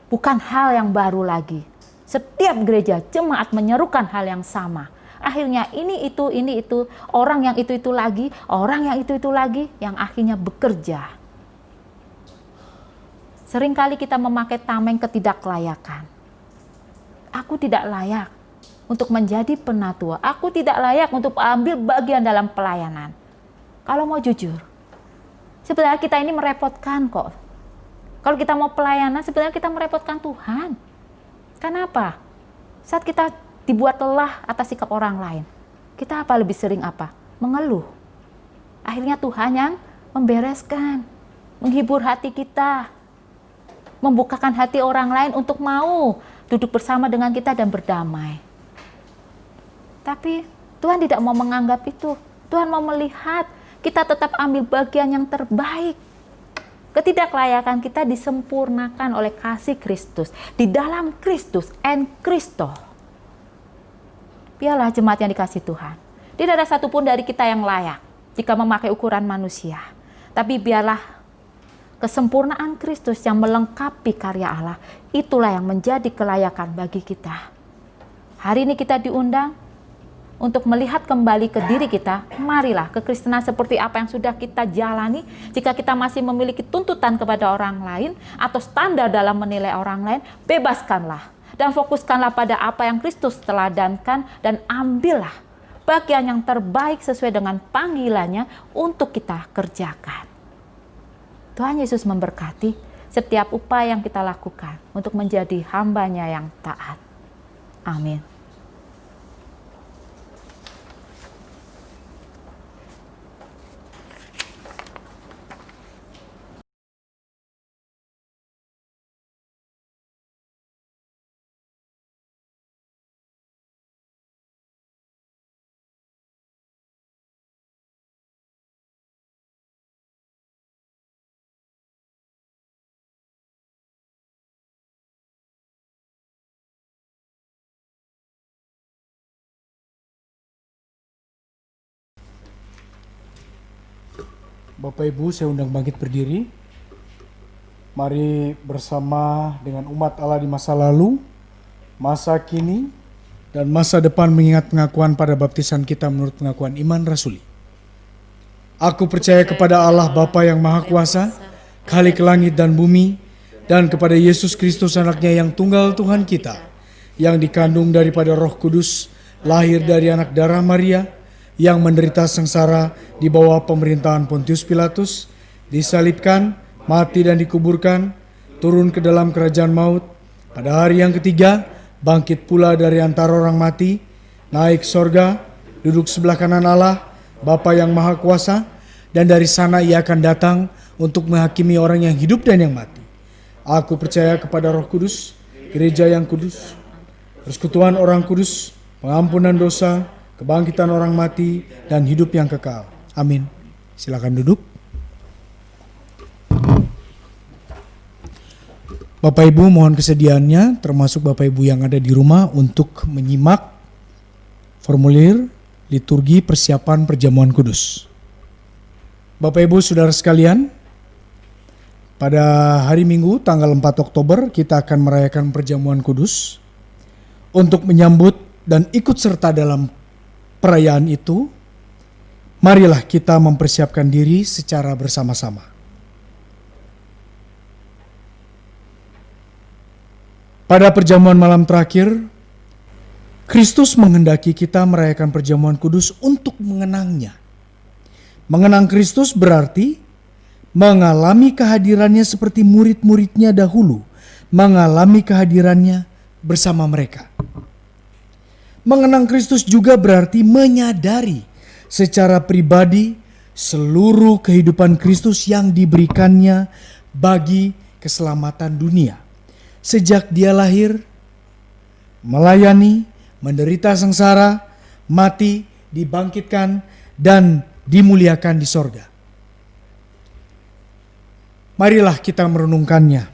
bukan hal yang baru lagi. Setiap gereja jemaat menyerukan hal yang sama. Akhirnya ini itu, orang yang itu lagi, orang yang itu lagi yang akhirnya bekerja. Seringkali kita memakai tameng ketidaklayakan. Aku tidak layak untuk menjadi penatua. Aku tidak layak untuk ambil bagian dalam pelayanan. Kalau mau jujur, sebenarnya kita ini merepotkan kok. Kalau kita mau pelayanan, sebenarnya kita merepotkan Tuhan. Kenapa? Saat kita dibuat lelah atas sikap orang lain, kita lebih sering mengeluh. Akhirnya Tuhan yang membereskan, menghibur hati kita, membukakan hati orang lain untuk mau duduk bersama dengan kita dan berdamai. Tapi Tuhan tidak mau menganggap itu. Tuhan mau melihat kita tetap ambil bagian yang terbaik. Ketidaklayakan kita disempurnakan oleh kasih Kristus di dalam Kristus and Kristo. Biarlah jemaat yang dikasih Tuhan. Tidak ada satupun dari kita yang layak jika memakai ukuran manusia. Tapi biarlah kesempurnaan Kristus yang melengkapi karya Allah, itulah yang menjadi kelayakan bagi kita. Hari ini kita diundang untuk melihat kembali ke diri kita. Marilah kekristenan seperti apa yang sudah kita jalani. Jika kita masih memiliki tuntutan kepada orang lain atau standar dalam menilai orang lain, bebaskanlah dan fokuskanlah pada apa yang Kristus teladankan dan ambillah bagian yang terbaik sesuai dengan panggilannya untuk kita kerjakan. Tuhan Yesus memberkati setiap upaya yang kita lakukan untuk menjadi hamba-Nya yang taat. Amin. Bapak Ibu, saya undang bangkit berdiri. Mari bersama dengan umat Allah di masa lalu, masa kini, dan masa depan mengingat pengakuan pada baptisan kita menurut pengakuan iman rasuli. Aku percaya kepada Allah Bapa yang Maha Kuasa, Khalik langit dan bumi, dan kepada Yesus Kristus anaknya yang tunggal Tuhan kita, yang dikandung daripada Roh Kudus, lahir dari anak darah Maria, yang menderita sengsara di bawah pemerintahan Pontius Pilatus, disalibkan, mati dan dikuburkan, turun ke dalam kerajaan maut, pada hari yang ketiga bangkit pula dari antara orang mati, naik sorga, duduk sebelah kanan Allah, Bapa yang Maha Kuasa, dan dari sana Ia akan datang untuk menghakimi orang yang hidup dan yang mati. Aku percaya kepada Roh Kudus, gereja yang kudus, persekutuan orang kudus, pengampunan dosa, kebangkitan orang mati, dan hidup yang kekal. Amin. Silakan duduk. Bapak Ibu mohon kesediaannya, termasuk Bapak Ibu yang ada di rumah, untuk menyimak formulir liturgi persiapan perjamuan kudus. Bapak Ibu saudara sekalian, pada hari Minggu tanggal 4 Oktober kita akan merayakan perjamuan kudus. Untuk menyambut dan ikut serta dalam perayaan itu, marilah kita mempersiapkan diri secara bersama-sama. Pada perjamuan malam terakhir, Kristus menghendaki kita merayakan perjamuan kudus untuk mengenangnya. Mengenang Kristus berarti mengalami kehadirannya seperti murid-muridnya dahulu mengalami kehadirannya bersama mereka. Mengenang Kristus juga berarti menyadari secara pribadi seluruh kehidupan Kristus yang diberikannya bagi keselamatan dunia. Sejak dia lahir, melayani, menderita sengsara, mati, dibangkitkan, dan dimuliakan di sorga. Marilah kita merenungkannya.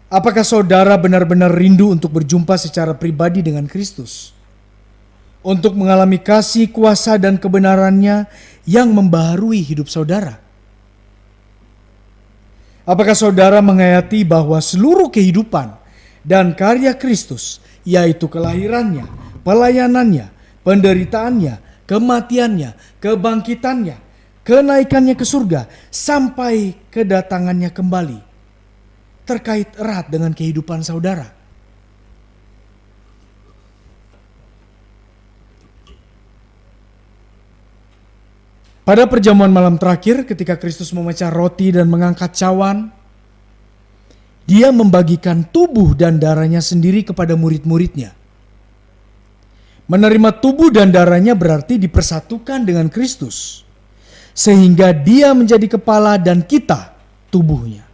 Apakah saudara benar-benar rindu untuk berjumpa secara pribadi dengan Kristus? Untuk mengalami kasih, kuasa, dan kebenarannya yang membaharui hidup saudara? Apakah saudara menghayati bahwa seluruh kehidupan dan karya Kristus, yaitu kelahirannya, pelayanannya, penderitaannya, kematiannya, kebangkitannya, kenaikannya ke surga, sampai kedatangannya kembali, terkait erat dengan kehidupan saudara? Pada perjamuan malam terakhir ketika Kristus memecah roti dan mengangkat cawan, dia membagikan tubuh dan darahnya sendiri kepada murid-muridnya. Menerima tubuh dan darahnya berarti dipersatukan dengan Kristus, sehingga dia menjadi kepala dan kita tubuhnya.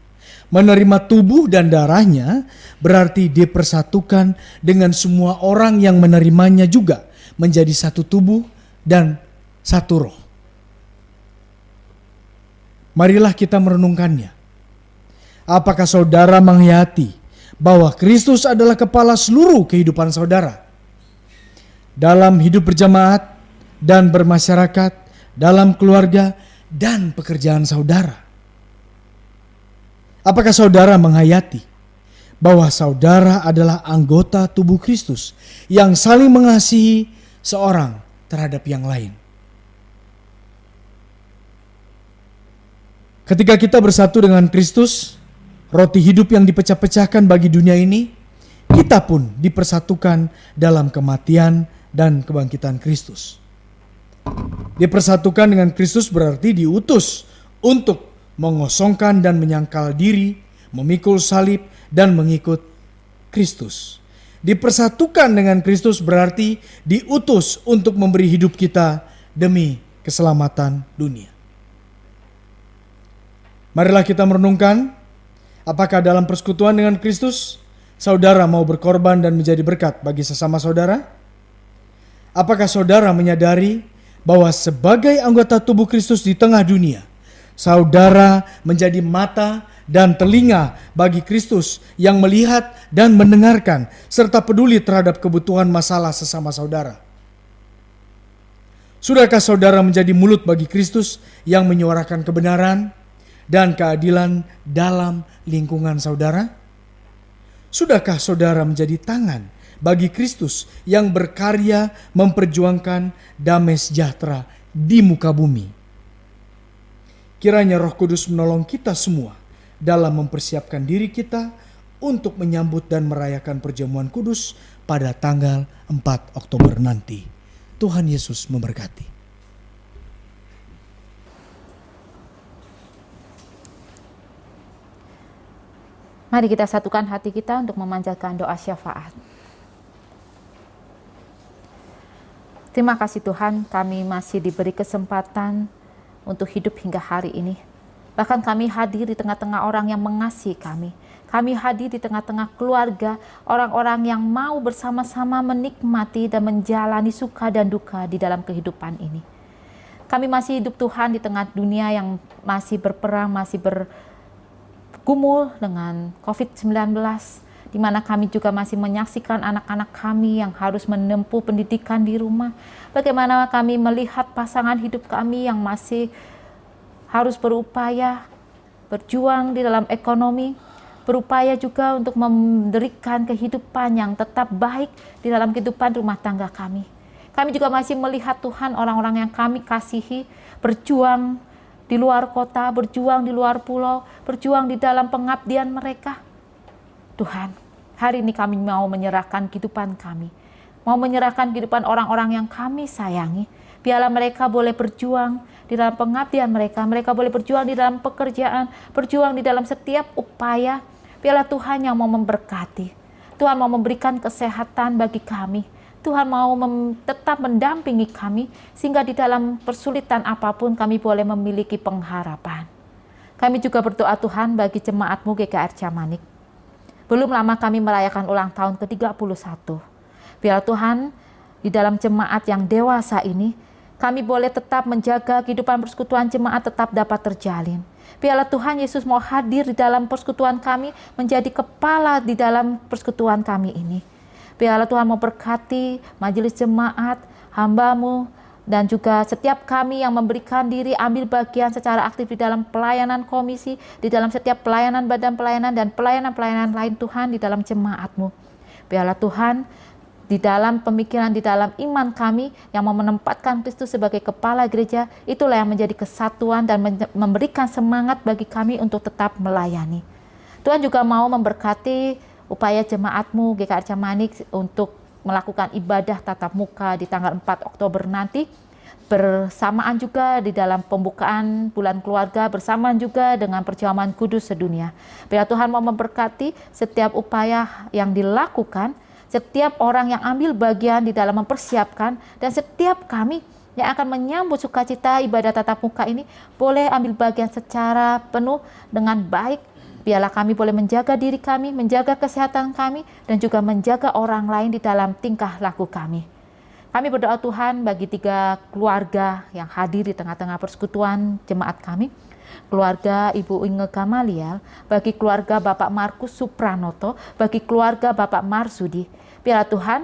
Menerima tubuh dan darahnya berarti dipersatukan dengan semua orang yang menerimanya juga menjadi satu tubuh dan satu roh. Marilah kita merenungkannya. Apakah saudara menghayati bahwa Kristus adalah kepala seluruh kehidupan saudara? Dalam hidup berjamaat dan bermasyarakat, dalam keluarga dan pekerjaan saudara. Apakah saudara menghayati bahwa saudara adalah anggota tubuh Kristus yang saling mengasihi seorang terhadap yang lain? Ketika kita bersatu dengan Kristus, roti hidup yang dipecah-pecahkan bagi dunia ini, kita pun dipersatukan dalam kematian dan kebangkitan Kristus. Dipersatukan dengan Kristus berarti diutus untuk mengosongkan dan menyangkal diri, memikul salib dan mengikut Kristus. Dipersatukan dengan Kristus berarti diutus untuk memberi hidup kita demi keselamatan dunia. Marilah kita merenungkan, apakah dalam persekutuan dengan Kristus, saudara mau berkorban dan menjadi berkat bagi sesama saudara? Apakah saudara menyadari bahwa sebagai anggota tubuh Kristus di tengah dunia, saudara menjadi mata dan telinga bagi Kristus yang melihat dan mendengarkan serta peduli terhadap kebutuhan masalah sesama saudara? Sudahkah saudara menjadi mulut bagi Kristus yang menyuarakan kebenaran dan keadilan dalam lingkungan saudara? Sudahkah saudara menjadi tangan bagi Kristus yang berkarya memperjuangkan damai sejahtera di muka bumi? Kiranya Roh Kudus menolong kita semua dalam mempersiapkan diri kita untuk menyambut dan merayakan perjamuan kudus pada tanggal 4 Oktober nanti. Tuhan Yesus memberkati. Mari kita satukan hati kita untuk memanjatkan doa syafaat. Terima kasih Tuhan, kami masih diberi kesempatan untuk hidup hingga hari ini. Bahkan kami hadir di tengah-tengah orang yang mengasihi kami. Kami hadir di tengah-tengah keluarga, orang-orang yang mau bersama-sama menikmati dan menjalani suka dan duka di dalam kehidupan ini. Kami masih hidup Tuhan di tengah dunia yang masih berperang, masih bergumul dengan COVID-19, di mana kami juga masih menyaksikan anak-anak kami yang harus menempuh pendidikan di rumah. Bagaimana kami melihat pasangan hidup kami yang masih harus berupaya, berjuang di dalam ekonomi, berupaya juga untuk memberikan kehidupan yang tetap baik di dalam kehidupan rumah tangga kami. Kami juga masih melihat Tuhan orang-orang yang kami kasihi berjuang di luar kota, berjuang di luar pulau, berjuang di dalam pengabdian mereka. Tuhan, hari ini kami mau menyerahkan kehidupan kami, mau menyerahkan kehidupan orang-orang yang kami sayangi. Biarlah mereka boleh berjuang di dalam pengabdian mereka boleh berjuang di dalam pekerjaan, berjuang di dalam setiap upaya, Biarlah Tuhan yang mau memberkati. Tuhan mau memberikan kesehatan bagi kami. Tuhan mau tetap mendampingi kami, sehingga di dalam persulitan apapun kami boleh memiliki pengharapan. Kami juga berdoa Tuhan bagi jemaat-Mu GKR Camanik. Belum lama kami merayakan ulang tahun ke-31. Biarlah Tuhan, di dalam jemaat yang dewasa ini, kami boleh tetap menjaga kehidupan persekutuan jemaat tetap dapat terjalin. Biarlah Tuhan Yesus mau hadir di dalam persekutuan kami, menjadi kepala di dalam persekutuan kami ini. Biarlah Tuhan mau berkati majelis jemaat, hamba-Mu, dan juga setiap kami yang memberikan diri ambil bagian secara aktif di dalam pelayanan komisi, di dalam setiap pelayanan badan pelayanan dan pelayanan-pelayanan lain Tuhan di dalam jemaat-Mu. Biarlah Tuhan di dalam pemikiran, di dalam iman kami yang mau menempatkan Kristus sebagai kepala gereja, itulah yang menjadi kesatuan dan memberikan semangat bagi kami untuk tetap melayani. Tuhan juga mau memberkati upaya jemaat-Mu GKR Camanik untuk melakukan ibadah tatap muka di tanggal 4 Oktober nanti, bersamaan juga di dalam pembukaan bulan keluarga, bersamaan juga dengan perjamuan kudus sedunia. Biar Tuhan mau memberkati setiap upaya yang dilakukan, setiap orang yang ambil bagian di dalam mempersiapkan, dan setiap kami yang akan menyambut sukacita ibadah tatap muka ini boleh ambil bagian secara penuh dengan baik. Biarlah kami boleh menjaga diri kami, menjaga kesehatan kami, dan juga menjaga orang lain di dalam tingkah laku kami. Kami berdoa Tuhan bagi 3 keluarga yang hadir di tengah-tengah persekutuan jemaat kami. Keluarga Ibu Inge Gamaliel, bagi keluarga Bapak Markus Supranoto, bagi keluarga Bapak Marsudi. Biarlah Tuhan,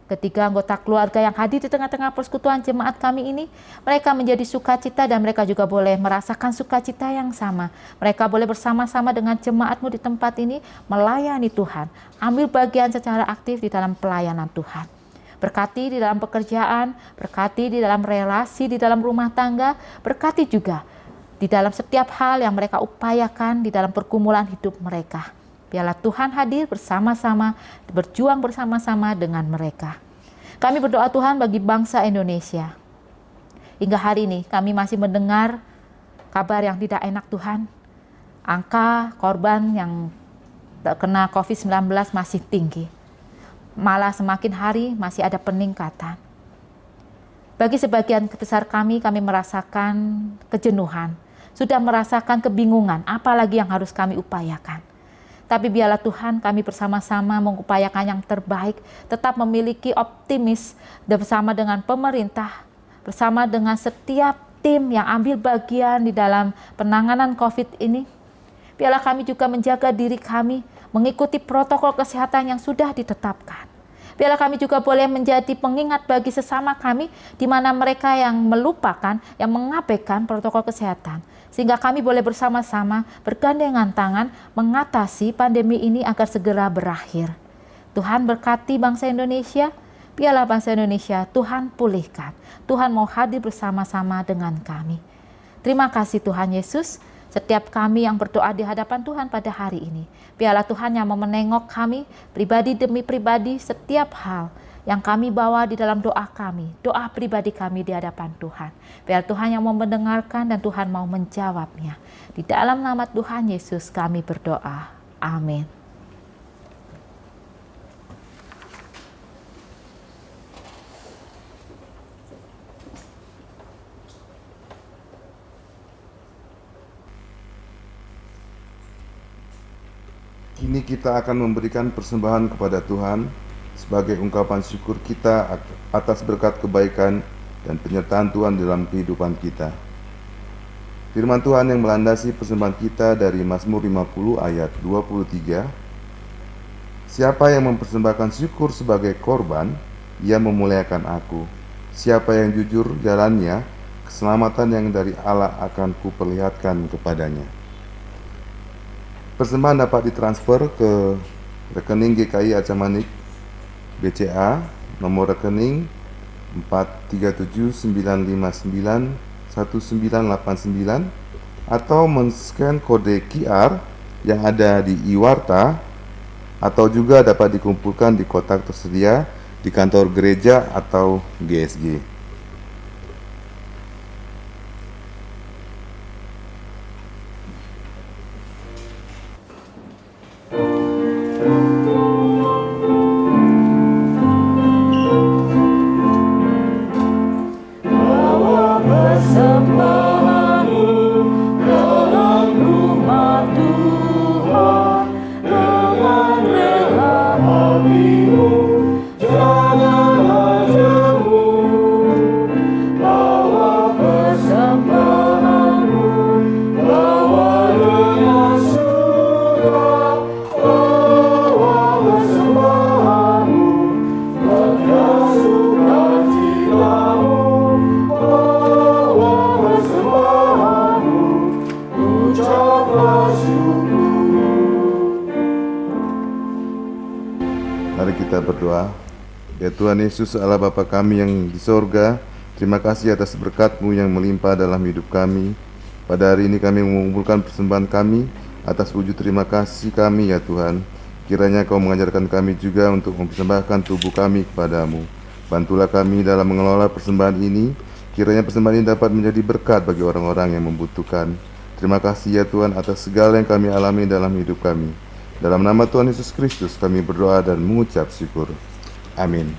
ketiga anggota keluarga yang hadir di tengah-tengah persekutuan jemaat kami ini, mereka menjadi sukacita dan mereka juga boleh merasakan sukacita yang sama. Mereka boleh bersama-sama dengan jemaat-Mu di tempat ini melayani Tuhan, ambil bagian secara aktif di dalam pelayanan Tuhan. Berkati di dalam pekerjaan, berkati di dalam relasi, di dalam rumah tangga, berkati juga di dalam setiap hal yang mereka upayakan di dalam pergumulan hidup mereka. Biarlah Tuhan hadir bersama-sama, berjuang bersama-sama dengan mereka. Kami berdoa Tuhan bagi bangsa Indonesia. Hingga hari ini kami masih mendengar kabar yang tidak enak Tuhan. Angka korban yang terkena COVID-19 masih tinggi. Malah semakin hari masih ada peningkatan. Bagi sebagian besar kami merasakan kejenuhan. Sudah merasakan kebingungan, apalagi yang harus kami upayakan. Tapi biarlah Tuhan kami bersama-sama mengupayakan yang terbaik, tetap memiliki optimis bersama dengan pemerintah, bersama dengan setiap tim yang ambil bagian di dalam penanganan COVID ini. Biarlah kami juga menjaga diri kami, mengikuti protokol kesehatan yang sudah ditetapkan. Biarlah kami juga boleh menjadi pengingat bagi sesama kami, di mana mereka yang melupakan, yang mengabaikan protokol kesehatan. Sehingga kami boleh bersama-sama bergandengan tangan mengatasi pandemi ini agar segera berakhir. Tuhan berkati bangsa Indonesia, biarlah bangsa Indonesia Tuhan pulihkan. Tuhan mau hadir bersama-sama dengan kami. Terima kasih Tuhan Yesus, setiap kami yang berdoa di hadapan Tuhan pada hari ini. Biarlah Tuhan yang mau menengok kami, pribadi demi pribadi, setiap hal yang kami bawa di dalam doa kami, doa pribadi kami di hadapan Tuhan. Biar Tuhan yang mau mendengarkan dan Tuhan mau menjawabnya. Di dalam nama Tuhan Yesus kami berdoa. Amin. Kini kita akan memberikan persembahan kepada Tuhan sebagai ungkapan syukur kita atas berkat kebaikan dan penyertaan Tuhan dalam kehidupan kita. Firman Tuhan yang melandasi persembahan kita dari Mazmur 50 ayat 23. Siapa yang mempersembahkan syukur sebagai korban, ia memuliakan aku. Siapa yang jujur jalannya, keselamatan yang dari Allah akan kuperlihatkan kepadanya. Persembahan dapat ditransfer ke rekening GKI Acamanik BCA nomor rekening 437959199 atau men-scan kode QR yang ada di Iwarta, atau juga dapat dikumpulkan di kotak tersedia di kantor gereja atau GSG. Mari kita berdoa. Ya Tuhan Yesus, Allah Bapa kami yang di sorga, terima kasih atas berkat-Mu yang melimpah dalam hidup kami. Pada hari ini kami mengumpulkan persembahan kami atas wujud terima kasih kami ya Tuhan. Kiranya Kau mengajarkan kami juga untuk mempersembahkan tubuh kami kepadamu. Bantulah kami dalam mengelola persembahan ini. Kiranya persembahan ini dapat menjadi berkat bagi orang-orang yang membutuhkan. Terima kasih ya Tuhan atas segala yang kami alami dalam hidup kami. Dalam nama Tuhan Yesus Kristus kami berdoa dan mengucap syukur. Amin.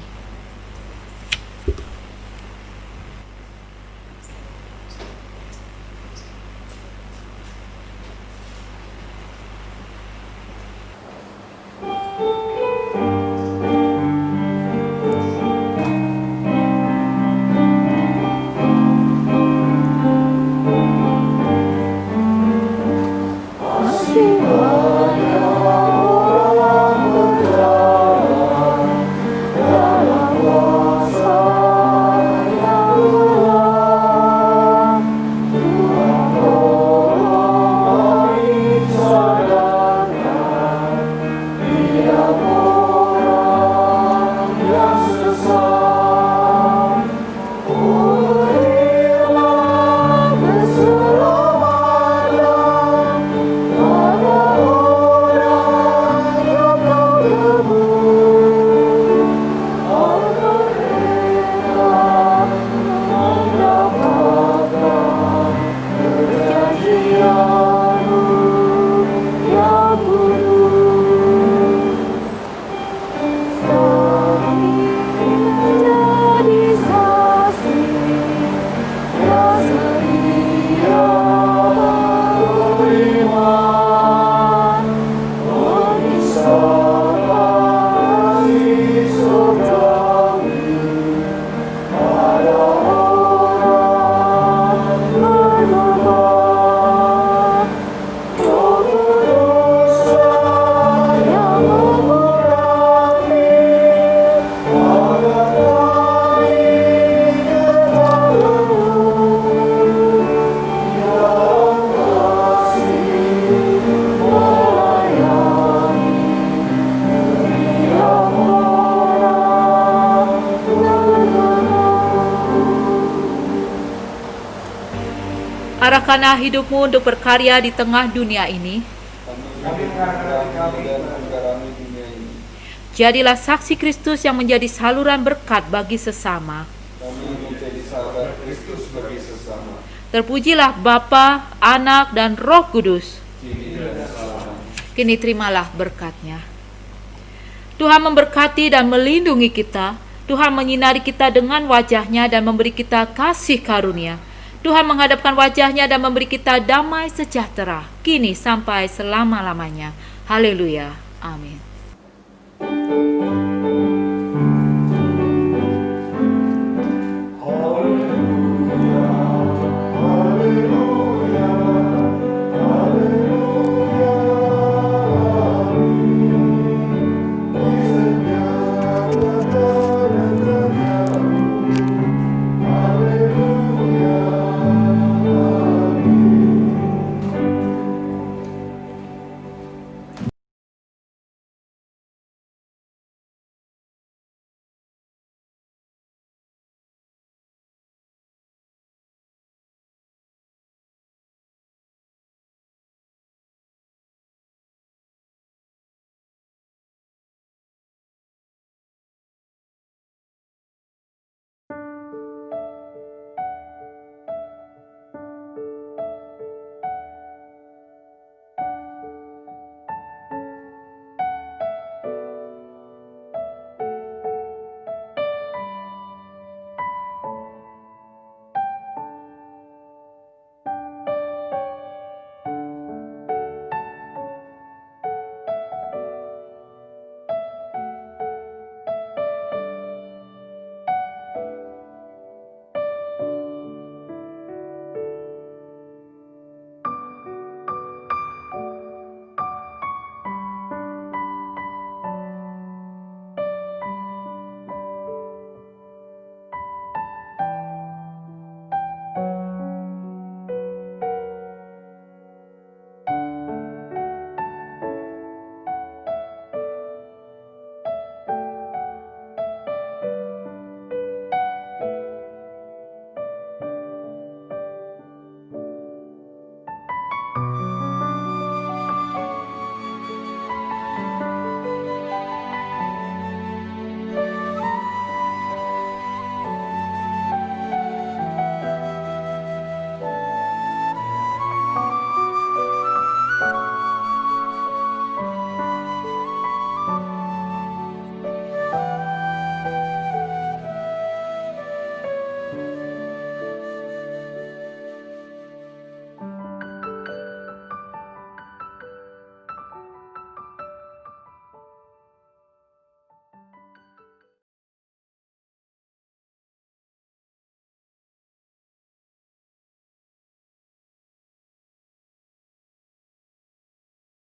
Arahkanlah hidupmu untuk berkarya di tengah dunia ini. Jadilah saksi Kristus yang menjadi saluran berkat bagi sesama. Terpujilah Bapa, Anak, dan Roh Kudus. Kini terimalah berkat-Nya. Tuhan memberkati dan melindungi kita. Tuhan menyinari kita dengan wajah-Nya dan memberi kita kasih karunia. Tuhan menghadapkan wajah-Nya dan memberi kita damai sejahtera, kini sampai selama-lamanya. Haleluya. Amin.